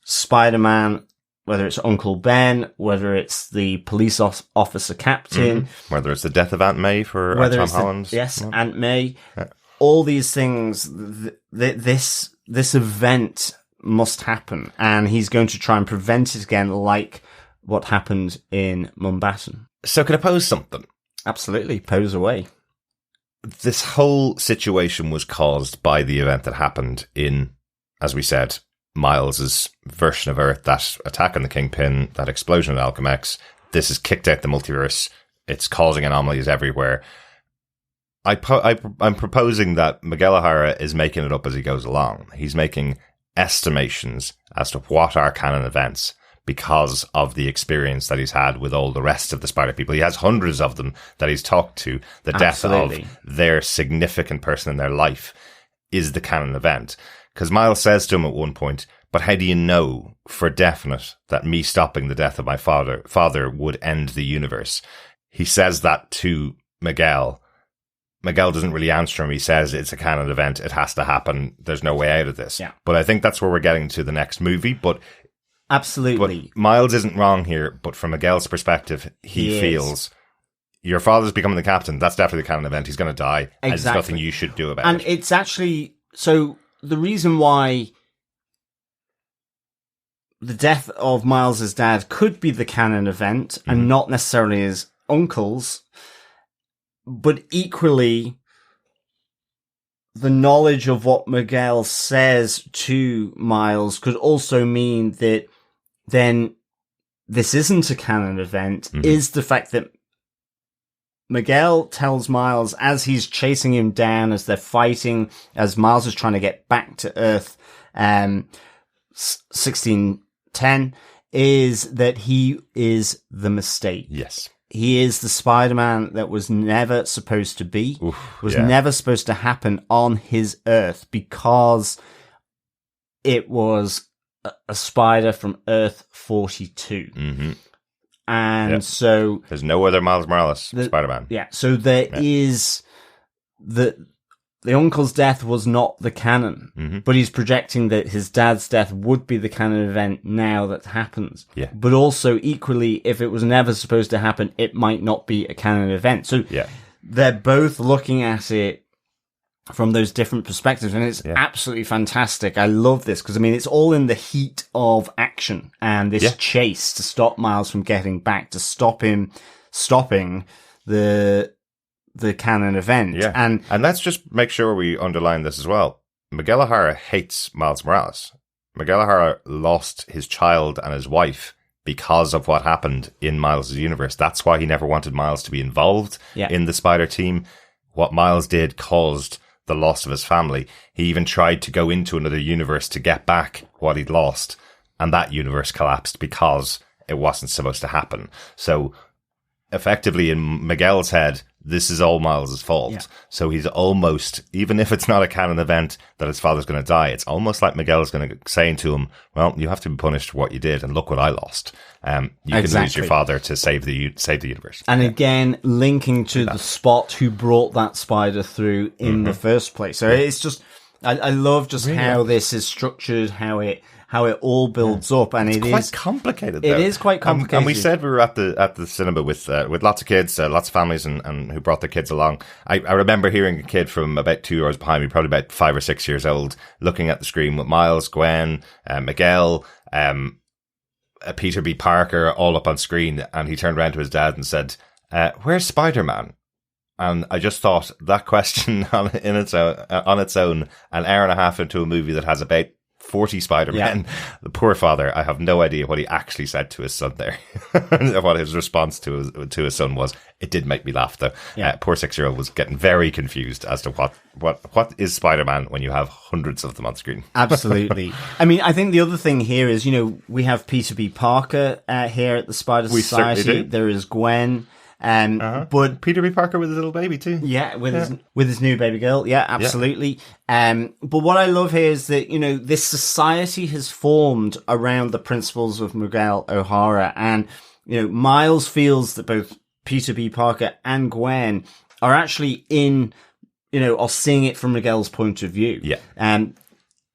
Spider-Man, whether it's Uncle Ben, whether it's the police officer captain, whether it's the death of Aunt May for Tom Holland. Aunt May. All these things, this event must happen, and he's going to try and prevent it again, like what happened in Mumbattan. So can I pose something? Absolutely, pose away. This whole situation was caused by the event that happened in, as we said, Miles's version of Earth, that attack on the Kingpin, that explosion at Alchemax, this has kicked out the multiverse. It's causing anomalies everywhere. I'm proposing that Miguel O'Hara is making it up as he goes along. He's making estimations as to what are canon events because of the experience that he's had with all the rest of the Spider people. He has hundreds of them that he's talked to. The death of their significant person in their life is the canon event. Because Miles says to him at one point, but how do you know for definite that me stopping the death of my father would end the universe? He says that to Miguel. Miguel doesn't really answer him. He says it's a canon event. It has to happen. There's no way out of this. Yeah. But I think that's where we're getting to the next movie. But absolutely, but Miles isn't wrong here. But from Miguel's perspective, he feels your father's becoming the captain. That's definitely the canon event. He's going to die. Exactly. And there's nothing you should do about it. And it's actually, so the reason why the death of Miles's dad could be the canon event and not necessarily his uncle's, but equally, the knowledge of what Miguel says to Miles could also mean that then this isn't a canon event, is the fact that Miguel tells Miles as he's chasing him down, as they're fighting, as Miles is trying to get back to Earth, 1610, is that he is the mistake. Yes. He is the Spider-Man that was never supposed to be, never supposed to happen on his Earth because it was a spider from Earth 42. And so... there's no other Miles Morales Spider-Man. Yeah, so there is... The uncle's death was not the canon, but he's projecting that his dad's death would be the canon event now that happens. Yeah. But also, equally, if it was never supposed to happen, it might not be a canon event. So they're both looking at it from those different perspectives, and it's absolutely fantastic. I love this, because, I mean, it's all in the heat of action, and this chase to stop Miles from getting back, to stop him stopping the canon event. Yeah. And let's just make sure we underline this as well. Miguel O'Hara hates Miles Morales. Miguel O'Hara lost his child and his wife because of what happened in Miles' universe. That's why he never wanted Miles to be involved in the Spider team. What Miles did caused the loss of his family. He even tried to go into another universe to get back what he'd lost, and that universe collapsed because it wasn't supposed to happen. So effectively, in Miguel's head, this is all Miles' fault. Yeah. So he's almost, even if it's not a canon event that his father's going to die, it's almost like Miguel's going to saying to him, well, you have to be punished for what you did, and look what I lost. You can lose your father to save the universe. And again, linking to the Spot who brought that spider through in the first place. So it's just, I love just how this is structured, how it all builds up, and it's quite complicated. It is quite complicated. And we said we were at the cinema with lots of kids, lots of families, and who brought their kids along. I remember hearing a kid from about 2 hours behind me, probably about 5 or 6 years old, looking at the screen with Miles, Gwen, Miguel, Peter B. Parker all up on screen, and he turned around to his dad and said, "Where's Spider-Man?" And I just thought that question on its own, an hour and a half into a movie that has about 40 Spider-Men. Yeah. The poor father, I have no idea what he actually said to his son there. What his response to his son was. It did make me laugh, though. Yeah. Poor 6-year-old was getting very confused as to what is Spider-Man when you have hundreds of them on screen. Absolutely. I mean, I think the other thing here is, we have Peter B. Parker here at the Spider Society. There is Gwen. But Peter B. Parker with his little baby too. Yeah, with his new baby girl. Yeah, absolutely. Yeah. But what I love here is that, this society has formed around the principles of Miguel O'Hara, and, Miles feels that both Peter B. Parker and Gwen are actually are seeing it from Miguel's point of view. Yeah.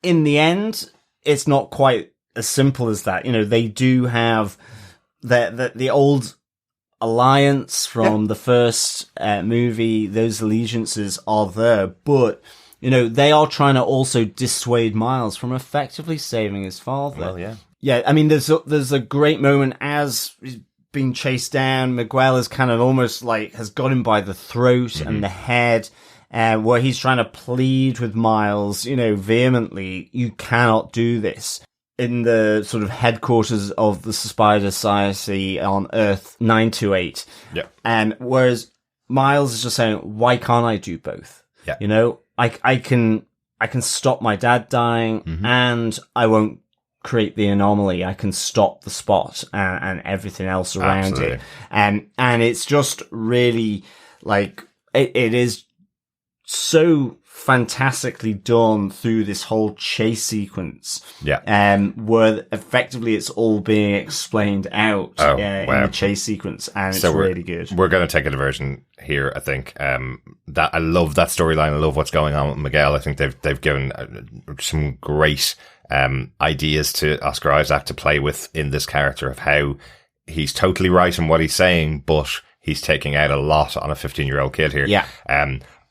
In the end, it's not quite as simple as that. They do have the old alliance from the first movie. Those allegiances are there, but they are trying to also dissuade Miles from effectively saving his father. Well, I mean, there's a great moment as he's being chased down. Miguel is kind of almost like has got him by the throat and the head, where he's trying to plead with Miles, vehemently, you cannot do this. in the sort of headquarters of the Spider Society on Earth 928. Yeah. Whereas Miles is just saying, why can't I do both? Yeah. You know, I can stop my dad dying and I won't create the anomaly. I can stop the spot and everything else around Absolutely. it. And it's just really like, it is so fantastically done through this whole chase sequence. Yeah. Where effectively it's all being explained out Oh, in wow. the chase sequence, and So it's really good. We're going to take a diversion here, I think. That I love that storyline. I love what's going on with Miguel. I think they've given some great ideas to Oscar Isaac to play with in this character of how he's totally right in what he's saying, but he's taking out a lot on a 15-year-old kid here. Yeah.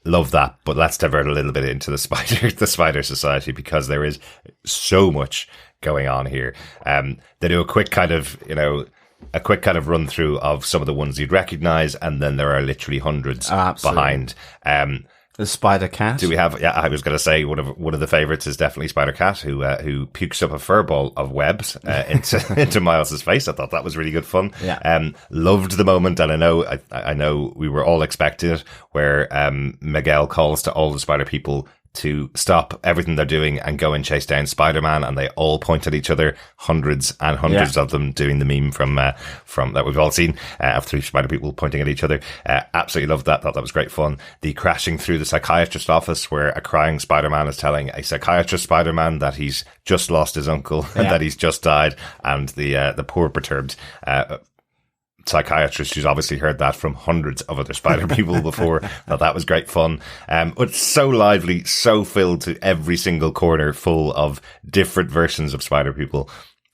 Love that, but let's divert a little bit into the Spider Society, because there is so much going on here. They do a quick kind of run through of some of the ones you'd recognize, and then there are literally hundreds behind. The Spider Cat. Do we have? Yeah, I was going to say one of the favorites is definitely Spider Cat, who pukes up a furball of webs into Miles's face. I thought that was really good fun. Yeah. Loved the moment, and I know we were all expecting it, where Miguel calls to all the Spider people to stop everything they're doing and go and chase down Spider-Man, and they all point at each other, hundreds and hundreds of them, doing the meme from that we've all seen, of 3 Spider people pointing at each other. Absolutely loved that. Thought that was great fun. The crashing through the psychiatrist office, where a crying Spider-Man is telling a psychiatrist Spider-Man that he's just lost his uncle and that he's just died, and the poor perturbed psychiatrist, who's obviously heard that from hundreds of other Spider people before. That was great fun. But so lively, so filled to every single corner, full of different versions of Spider people.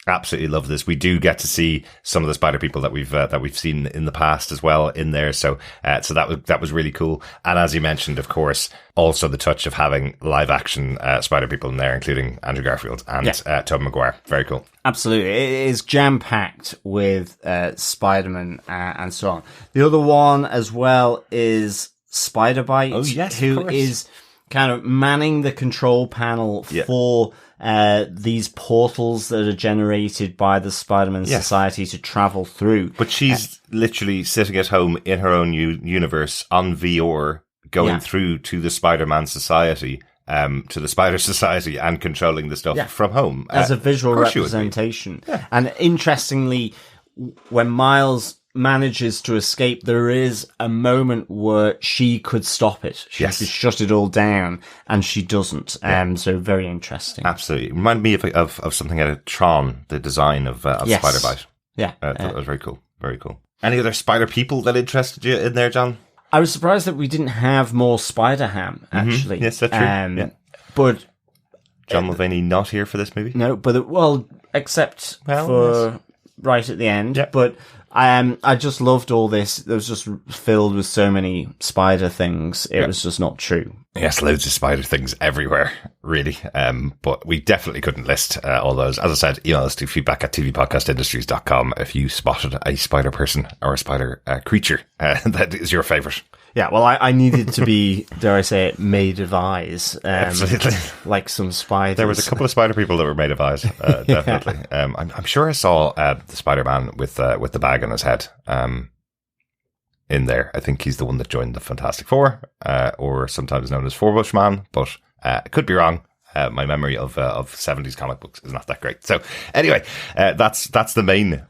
Absolutely love this. We do get to see some of the Spider people that we've seen in the past as well in there. So that was really cool. And as you mentioned, of course, also the touch of having live action Spider people in there, including Andrew Garfield and Tobey Maguire. Very cool. Absolutely. It is jam packed with Spider-Man and so on. The other one as well is Spider-Bite. Oh, yes, who is kind of manning the control panel for these portals that are generated by the Spider-Man Society to travel through. But she's literally sitting at home in her own universe on VR, going through to the Spider-Man Society, to the Spider Society, and controlling the stuff from home. As a visual representation. Yeah. And interestingly, when Miles manages to escape, there is a moment where she could stop it. She could shut it all down, and she doesn't. So very interesting. Absolutely. Reminded me of something out of Tron, the design of Spider-Bite. Yeah. That was very cool. Very cool. Any other Spider people that interested you in there, John? I was surprised that we didn't have more Spider-Ham, actually. Mm-hmm. Yes, that's true. But John Mulvaney not here for this movie? No, but except for right at the end. Yep. But I just loved all this. It was just filled with so many spider things. It was just not true. Yes, loads of spider things everywhere, really. But we definitely couldn't list all those. As I said, email us to feedback@tvpodcastindustries.com if you spotted a spider person or a spider creature that is your favourite. Yeah, well, I needed to be, dare I say it, made of eyes. Absolutely. Like some spiders. There was a couple of spider people that were made of eyes, definitely. I'm sure I saw the Spider-Man with the bag on his head in there. I think he's the one that joined the Fantastic Four, or sometimes known as Four Bush Man, but I could be wrong. My memory of 70s comic books is not that great. So anyway, that's the main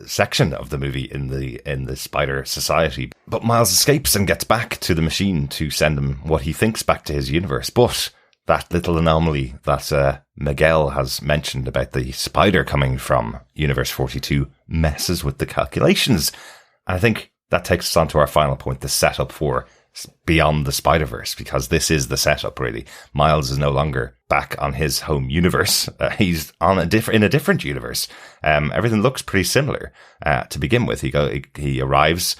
section of the movie in the Spider Society. But Miles escapes and gets back to the machine to send him what he thinks back to his universe. But that little anomaly that Miguel has mentioned about the spider coming from Universe 42 messes with the calculations. And I think that takes us on to our final point, the setup for Beyond the Spider-Verse, because this is the setup, really. Miles is no longer back on his home universe. He's on in a different universe. Everything looks pretty similar to begin with. He arrives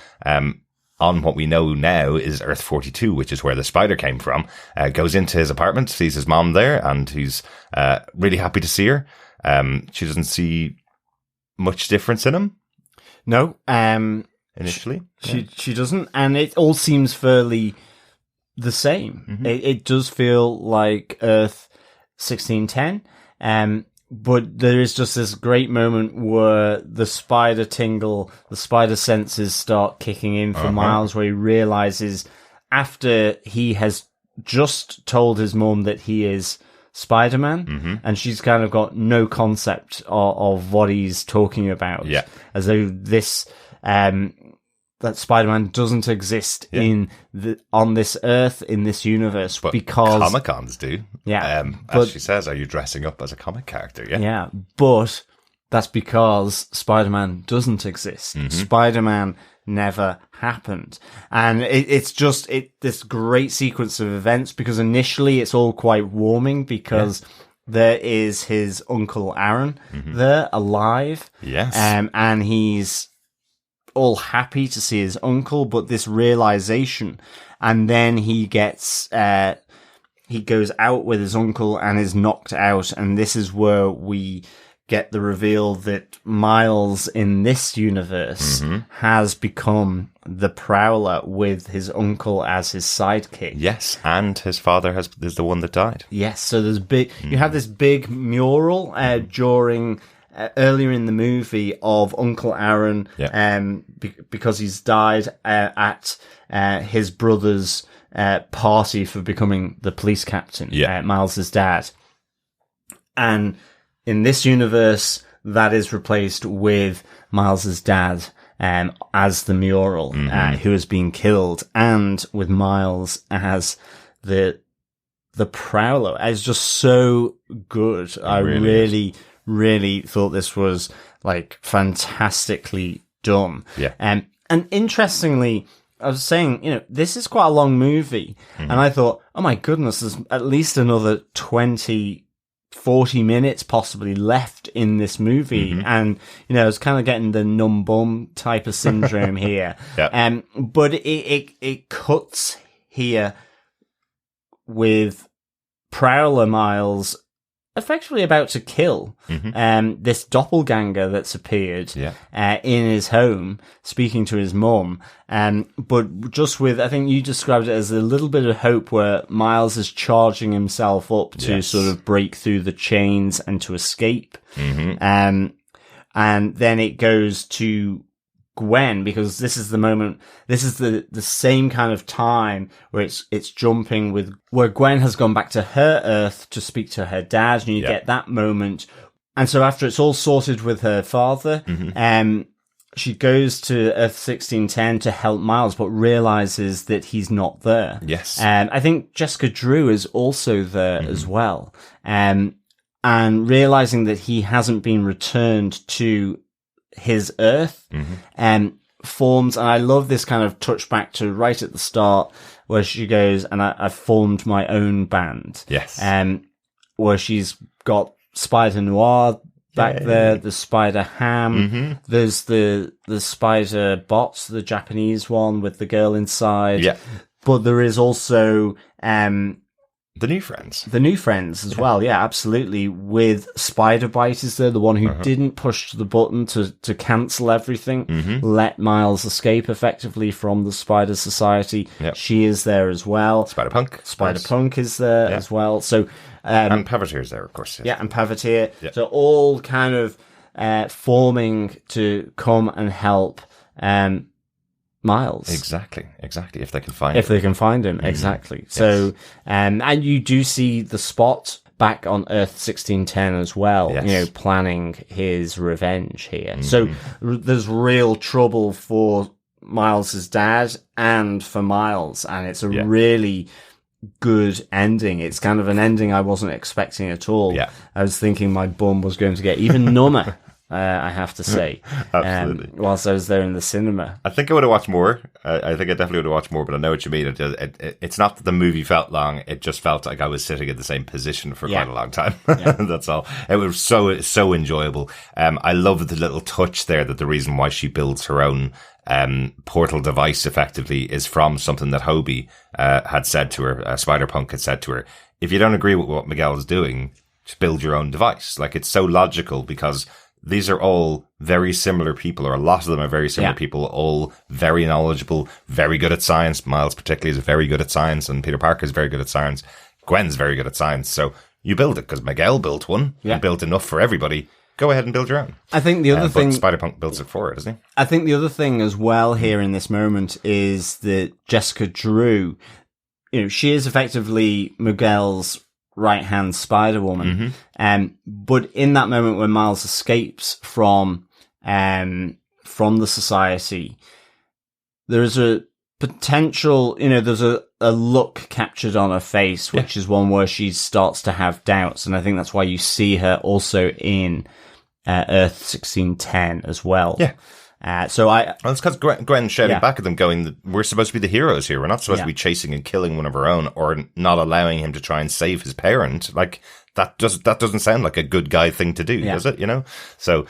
on what we know now is Earth-42, which is where the spider came from. Goes into his apartment, sees his mom there, and he's really happy to see her. She doesn't see much difference in him. No. Initially, she doesn't, and it all seems fairly the same. Mm-hmm. It does feel like Earth 1610. But there is just this great moment where the spider senses start kicking in for Miles, where he realizes after he has just told his mum that he is Spider-Man, and she's kind of got no concept of what he's talking about. Yeah. As though this, that Spider-Man doesn't exist on this Earth, in this universe, but because Comic-Cons do. Yeah. As she says, are you dressing up as a comic character? Yeah. Yeah, but that's because Spider-Man doesn't exist. Spider-Man never happened. And it's just this great sequence of events, because initially it's all quite warming, because there is his Uncle Aaron there, alive. Yes. And he's all happy to see his uncle, but this realization, and then he gets he goes out with his uncle and is knocked out, and this is where we get the reveal that Miles in this universe has become the Prowler, with his uncle as his sidekick. Yes, and his father is the one that died. Yes, so there's you have this big mural during earlier in the movie of Uncle Aaron, because he's died at his brother's party for becoming the police captain, Miles's dad. And in this universe, that is replaced with Miles's dad as the mural, who has been killed, and with Miles as the Prowler. It's just so good. I really thought this was like fantastically done. Yeah. And interestingly, I was saying, this is quite a long movie, and I thought, oh my goodness, there's at least another 40 minutes possibly left in this movie. And, I was kind of getting the numb bum type of syndrome here. But it cuts here with Prowler Miles effectively about to kill this doppelganger that's appeared in his home, speaking to his mum, but just with, I think you described it as a little bit of hope, where Miles is charging himself up to sort of break through the chains and to escape. And then it goes to Gwen, because this is the moment, this is the same kind of time where it's jumping with, where Gwen has gone back to her Earth to speak to her dad, and you get that moment. And so after it's all sorted with her father, she goes to Earth-1610 to help Miles, but realizes that he's not there. Yes. I think Jessica Drew is also there as well. And realizing that he hasn't been returned to his Earth, forms, and I love this kind of touchback to right at the start, where she goes, and I formed my own band. Yes. Where she's got Spider Noir back there, the Spider Ham, there's the Spider Bots, the Japanese one with the girl inside. Yeah. But there is also the new friends. The new friends as well, yeah, absolutely. With Spider Bite is there, the one who didn't push the button to cancel everything, let Miles escape effectively from the Spider Society. Yep. She is there as well. Spider-Punk. Spider-Punk is there as well. So, and Paveteer's there, of course. Yeah, and Paveteer. Yep. So all kind of forming to come and help Miles. Exactly. If they can find him. Exactly. Yes. So, and you do see the Spot back on Earth-1610 as well, planning his revenge here. So there's real trouble for Miles's dad and for Miles, and it's a really good ending. It's kind of an ending I wasn't expecting at all. Yeah. I was thinking my bum was going to get even number. I have to say, absolutely. Whilst I was there in the cinema, I think I would have watched more. I think I definitely would have watched more, but I know what you mean. It's not that the movie felt long; it just felt like I was sitting in the same position for quite a long time. That's all. It was so enjoyable. I love the little touch there, that the reason why she builds her own portal device effectively is from something that Hobie had said to her. Spider-Punk had said to her, "If you don't agree with what Miguel is doing, just build your own device." Like, it's so logical, because these are all very similar people, or a lot of them are very similar people, all very knowledgeable, very good at science. Miles particularly is very good at science, and Peter Parker is very good at science. Gwen's very good at science. So you build it, because Miguel built one. Yeah. He built enough for everybody. Go ahead and build your own. I think the other thing... But Spider-Punk builds it for it, doesn't he? I think the other thing as well here in this moment is that Jessica Drew, she is effectively Miguel's right-hand Spider-Woman. But in that moment when Miles escapes from the society, there is a potential, there's a look captured on her face, which is one where she starts to have doubts. And I think that's why you see her also in Earth-1610 as well. Yeah. Well, it's because Gwen's shouting back at them going, we're supposed to be the heroes here. We're not supposed to be chasing and killing one of our own, or not allowing him to try and save his parent. Like, that doesn't sound like a good guy thing to do, does it? So,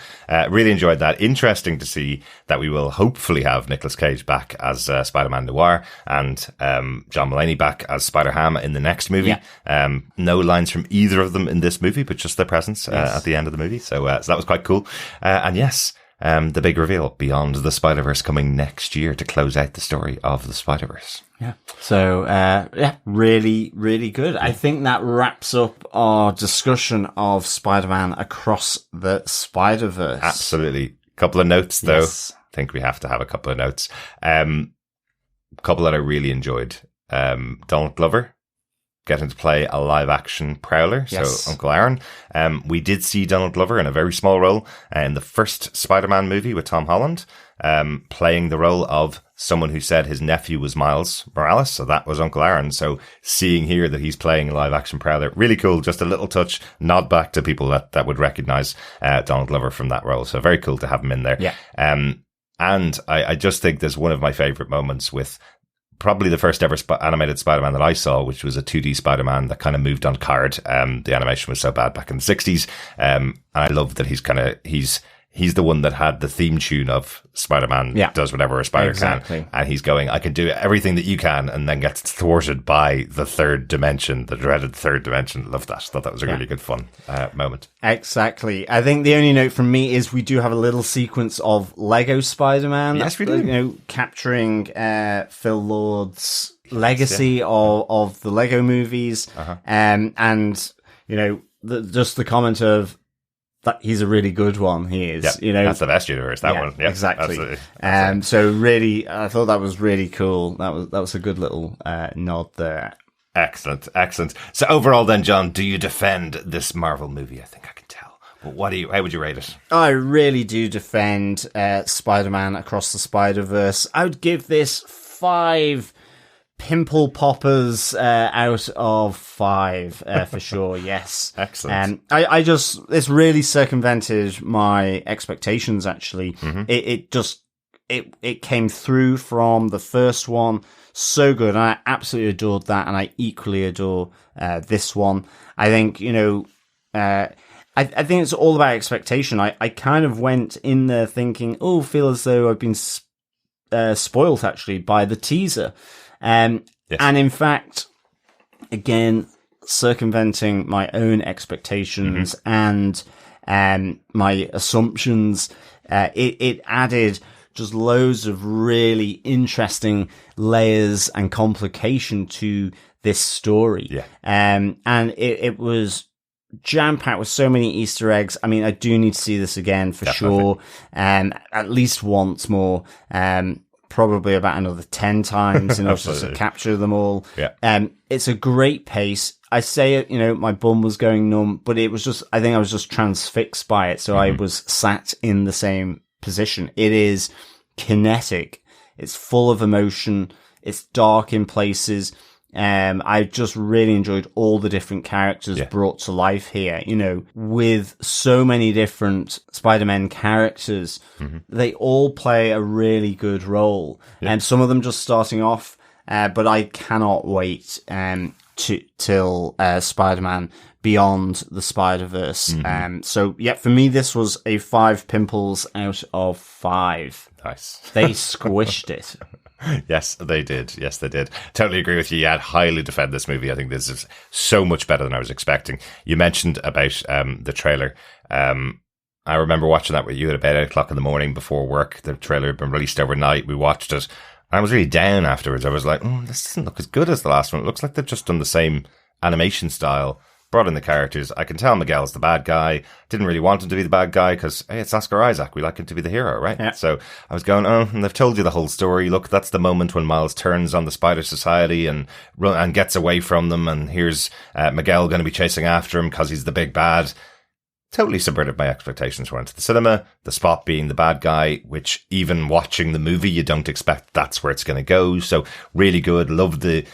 really enjoyed that. Interesting to see that we will hopefully have Nicolas Cage back as Spider-Man Noir, and John Mulaney back as Spider-Ham in the next movie. No lines from either of them in this movie, but just their presence at the end of the movie. So that was quite cool. And yes, the big reveal, Beyond the Spider-Verse, coming next year to close out the story of the Spider-Verse. Yeah. So, really, really good. I think that wraps up our discussion of Spider-Man Across the Spider-Verse. Absolutely. Couple of notes, though. Yes. I think we have to have a couple of notes. Couple that I really enjoyed. Donald Glover getting to play a live-action Prowler, so Uncle Aaron. We did see Donald Glover in a very small role in the first Spider-Man movie with Tom Holland, playing the role of someone who said his nephew was Miles Morales, so that was Uncle Aaron. So seeing here that he's playing a live-action Prowler, really cool, just a little touch, nod back to people that would recognise Donald Glover from that role, so very cool to have him in there. And I just think there's one of my favourite moments with probably the first ever animated Spider-Man that I saw, which was a 2D Spider-Man that kind of moved on card. The animation was so bad back in the 60s. And I love that he's the one that had the theme tune of Spider-Man does whatever a spider can. And he's going, I can do everything that you can, and then gets thwarted by the third dimension, the dreaded third dimension. Love that. Thought that was a really good fun moment. Exactly. I think the only note from me is we do have a little sequence of Lego Spider-Man. Yes, we do. Capturing Phil Lord's legacy of the Lego movies. And, just the comment of, that he's a really good one. He is, that's the best universe. That one, exactly. Absolutely. So really, I thought that was really cool. That was a good little nod there. Excellent. So overall, then, John, do you defend this Marvel movie? I think I can tell. But how would you rate it? I really do defend Spider-Man Across the Spider-Verse. I would give this 5 pimple poppers out of 5 for sure. Yes. Excellent. This really circumvented my expectations, actually. It came through from the first one so good, and I absolutely adored that, and I equally adore this one. I think I think it's all about expectation. I kind of went in there thinking, feel as though I've been spoilt actually by the teaser. And in fact, again, circumventing my own expectations and my assumptions, it added just loads of really interesting layers and complication to this story. And it was jam-packed with so many Easter eggs. I mean, I do need to see this again for sure, at least once more. Probably about another 10 times in order to capture them all. It's a great pace. I say it, my bum was going numb, but it was I think I was just transfixed by it. So I was sat in the same position. It is kinetic. It's full of emotion. It's dark in places. I just really enjoyed all the different characters brought to life here. With so many different Spider-Man characters, they all play a really good role. And some of them just starting off, but I cannot wait till Spider-Man Beyond the Spider-Verse. So for me, this was a 5 pimples out of 5. Nice. They squished it. Yes, they did. Totally agree with you. Yeah, I'd highly defend this movie. I think this is so much better than I was expecting. You mentioned about the trailer. I remember watching that with you at about 8 o'clock in the morning before work. The trailer had been released overnight. We watched it. I was really down afterwards. I was like, this doesn't look as good as the last one. It looks like they've just done the same animation style brought in the characters. I can tell Miguel's the bad guy. Didn't really want him to be the bad guy because, hey, it's Oscar Isaac. We like him to be the hero, right? Yeah. So I was going, and they've told you the whole story. Look, that's the moment when Miles turns on the Spider Society and gets away from them. And here's Miguel going to be chasing after him because he's the big bad. Totally subverted my expectations. Went to the cinema, the Spot being the bad guy, which even watching the movie, you don't expect that's where it's going to go. So really good. Loved the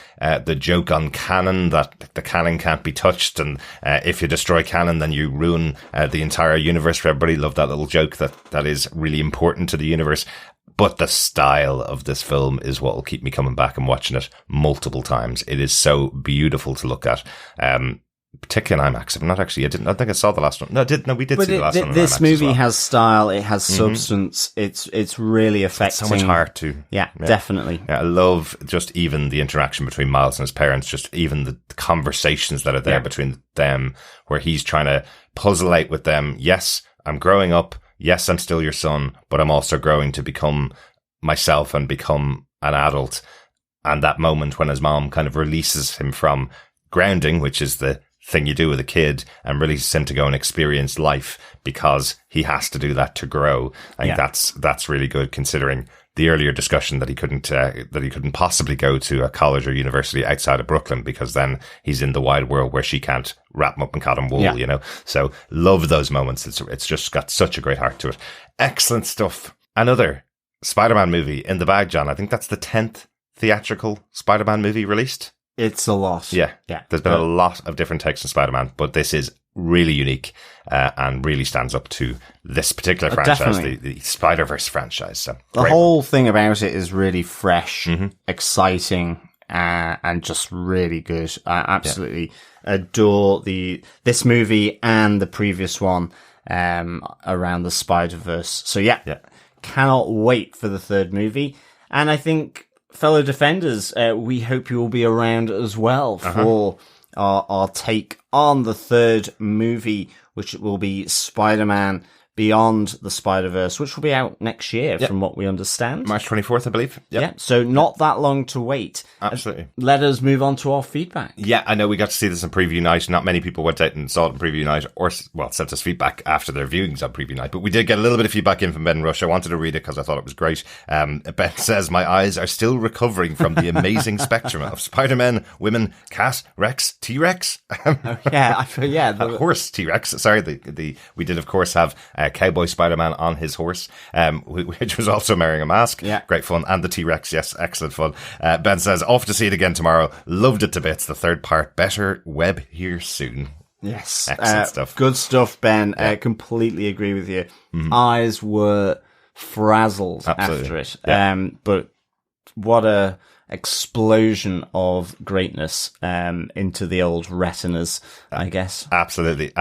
joke on canon, that the canon can't be touched. And if you destroy canon, then you ruin the entire universe for everybody. Love that little joke that is really important to the universe. But the style of this film is what will keep me coming back and watching it multiple times. It is so beautiful to look at. Particularly in IMAX. I think I saw the last one. We did see the last one. This movie has style. It has substance. It's really affecting. So much heart too. Yeah, definitely. Yeah, I love just even the interaction between Miles and his parents. Just even the conversations that are there between them, where he's trying to puzzle out with them. Yes, I'm growing up. Yes, I'm still your son, but I'm also growing to become myself and become an adult. And that moment when his mom kind of releases him from grounding, which is the thing you do with a kid, and releases him to go and experience life because he has to do that to grow. I think that's really good, considering the earlier discussion that he couldn't possibly go to a college or university outside of Brooklyn because then he's in the wide world where she can't wrap him up in cotton wool, you know. So love those moments. It's just got such a great heart to it. Excellent stuff. Another Spider-Man movie in the bag, John. I think that's the 10th theatrical Spider-Man movie released. It's a lot. Yeah. There's been a lot of different takes on Spider-Man, but this is really unique and really stands up to this particular franchise, the Spider-Verse franchise. So the whole thing about it is really fresh, exciting, and just really good. I absolutely adore this movie and the previous one around the Spider-Verse. So cannot wait for the third movie. And I think, fellow Defenders, we hope you will be around as well for our take on the third movie, which will be Spider-Man Beyond the Spider-Verse, which will be out next year, from what we understand. March 24th, I believe. Yeah, so not that long to wait. Absolutely. Let us move on to our feedback. Yeah, I know we got to see this on preview night. Not many people went out and saw it on preview night or, sent us feedback after their viewings on preview night. But we did get a little bit of feedback in from Ben Rush. I wanted to read it because I thought it was great. Ben says, my eyes are still recovering from the amazing spectrum of Spider-Man, women, cat, Rex, T-Rex. Horse T-Rex. Sorry, we did, of course, have Cowboy Spider-Man on his horse, which was also wearing a mask. Yeah. Great fun. And the T-Rex, yes, excellent fun. Ben says, off to see it again tomorrow. Loved it to bits. The third part, better web here soon. Yes. Excellent stuff. Good stuff, Ben. I completely agree with you. Eyes were frazzled after it. Yeah. But what a explosion of greatness into the old retinas, I guess. Absolutely.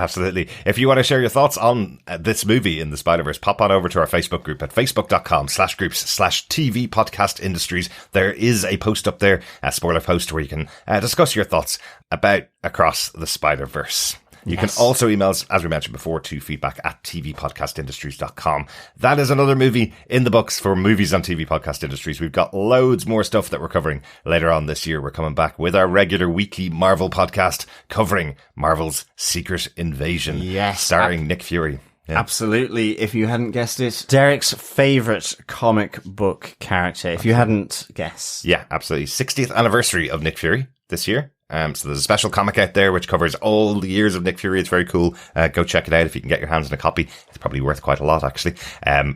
If you want to share your thoughts on this movie in the Spider-Verse, pop on over to our Facebook group at facebook.com/groups/TV Podcast Industries. There is a post up there, a spoiler post, where you can discuss your thoughts about Across the Spider-Verse. You can also email us, as we mentioned before, to feedback@tvpodcastindustries.com. That is another movie in the books for Movies on TV Podcast Industries. We've got loads more stuff that we're covering later on this year. We're coming back with our regular weekly Marvel podcast covering Marvel's Secret Invasion. Yes. Starring Nick Fury. Yeah. Absolutely. If you hadn't guessed it, Derek's favourite comic book character, if you hadn't guessed. Yeah, absolutely. 60th anniversary of Nick Fury this year. So there's a special comic out there which covers all the years of Nick Fury. It's very cool. Go check it out if you can get your hands on a copy. It's probably worth quite a lot, actually,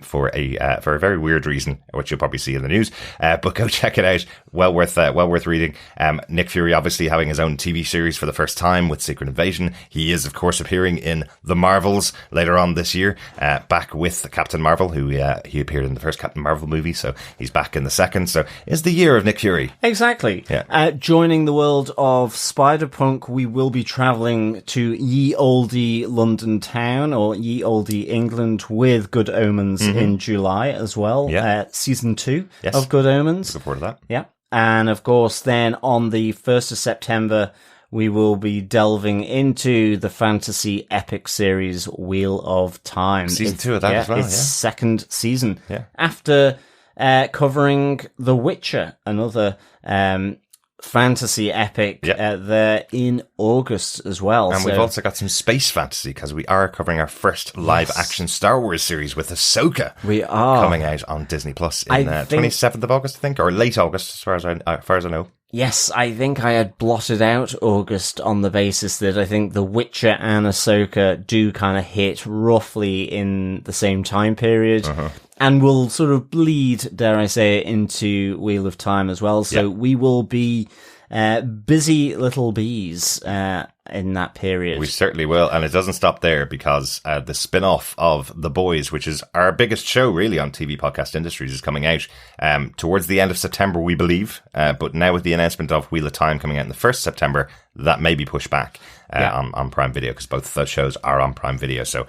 for a very weird reason, which you'll probably see in the news. But go check it out. Well worth reading. Nick Fury obviously having his own TV series for the first time with Secret Invasion. He is, of course, appearing in The Marvels later on this year, back with Captain Marvel, who he appeared in the first Captain Marvel movie. So he's back in the second. So it's the year of Nick Fury. Exactly. Yeah. Joining the world of Spider-Punk, we will be travelling to ye olde London town, or ye olde England, with Good Omens in July as well. Yeah. Season 2 of Good Omens. Looking forward to that. Yeah. And of course, then on the 1st of September, we will be delving into the fantasy epic series Wheel of Time. Season 2 of that as well. It's second season. Yeah. After covering The Witcher, another fantasy epic there in August as well. And we've also got some space fantasy because we are covering our first live action Star Wars series with Ahsoka. We are. Coming out on Disney Plus in 27th of August, I think, or late August, as far as I know. Yes, I think I had blotted out August on the basis that I think The Witcher and Ahsoka do kind of hit roughly in the same time period. And will sort of bleed, dare I say, into Wheel of Time as well. So we will be busy little bees in that period. We certainly will. And it doesn't stop there because the spin-off of The Boys, which is our biggest show really on TV Podcast Industries, is coming out towards the end of September, we believe. But now with the announcement of Wheel of Time coming out in the 1st September, that may be pushed back on Prime Video because both of those shows are on Prime Video. So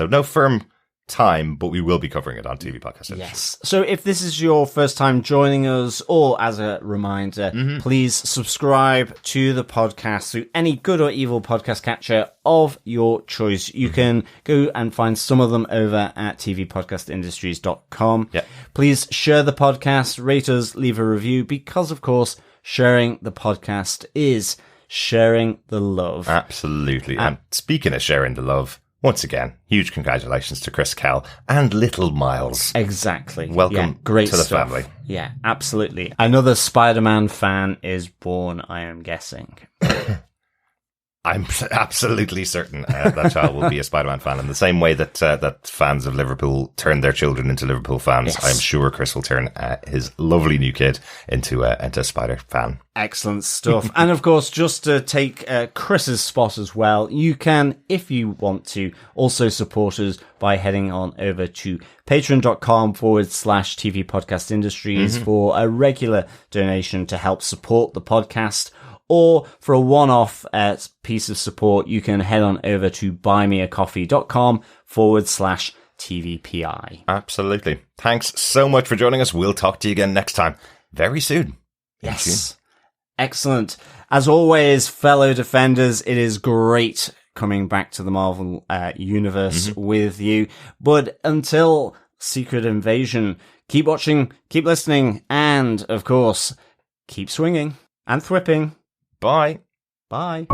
no firm time, but we will be covering it on TV Podcast Industries. Yes. So if this is your first time joining us, or as a reminder, please subscribe to the podcast through any good or evil podcast catcher of your choice. You can go and find some of them over at tvpodcastindustries.com. Please share the podcast, rate us, leave a review, because of course, sharing the podcast is sharing the love. Absolutely. And speaking of sharing the love, once again, huge congratulations to Chris Kell and little Miles. Exactly. Welcome great to the stuff. family. Yeah, absolutely. Another Spider-Man fan is born, I am guessing. I'm absolutely certain that child will be a Spider-Man fan in the same way that that fans of Liverpool turn their children into Liverpool fans. I'm sure Chris will turn his lovely new kid into a Spider fan. Excellent stuff. And of course, just to take Chris's spot as well, you can, if you want to, also support us by heading on over to patreon.com/TV Podcast Industries for a regular donation to help support the podcast. Or for a one-off piece of support, you can head on over to buymeacoffee.com/TVPI. Absolutely. Thanks so much for joining us. We'll talk to you again next time very soon. Yes. Excellent. As always, fellow defenders, it is great coming back to the Marvel universe with you. But until Secret Invasion, keep watching, keep listening, and, of course, keep swinging and thwipping. Bye. Bye.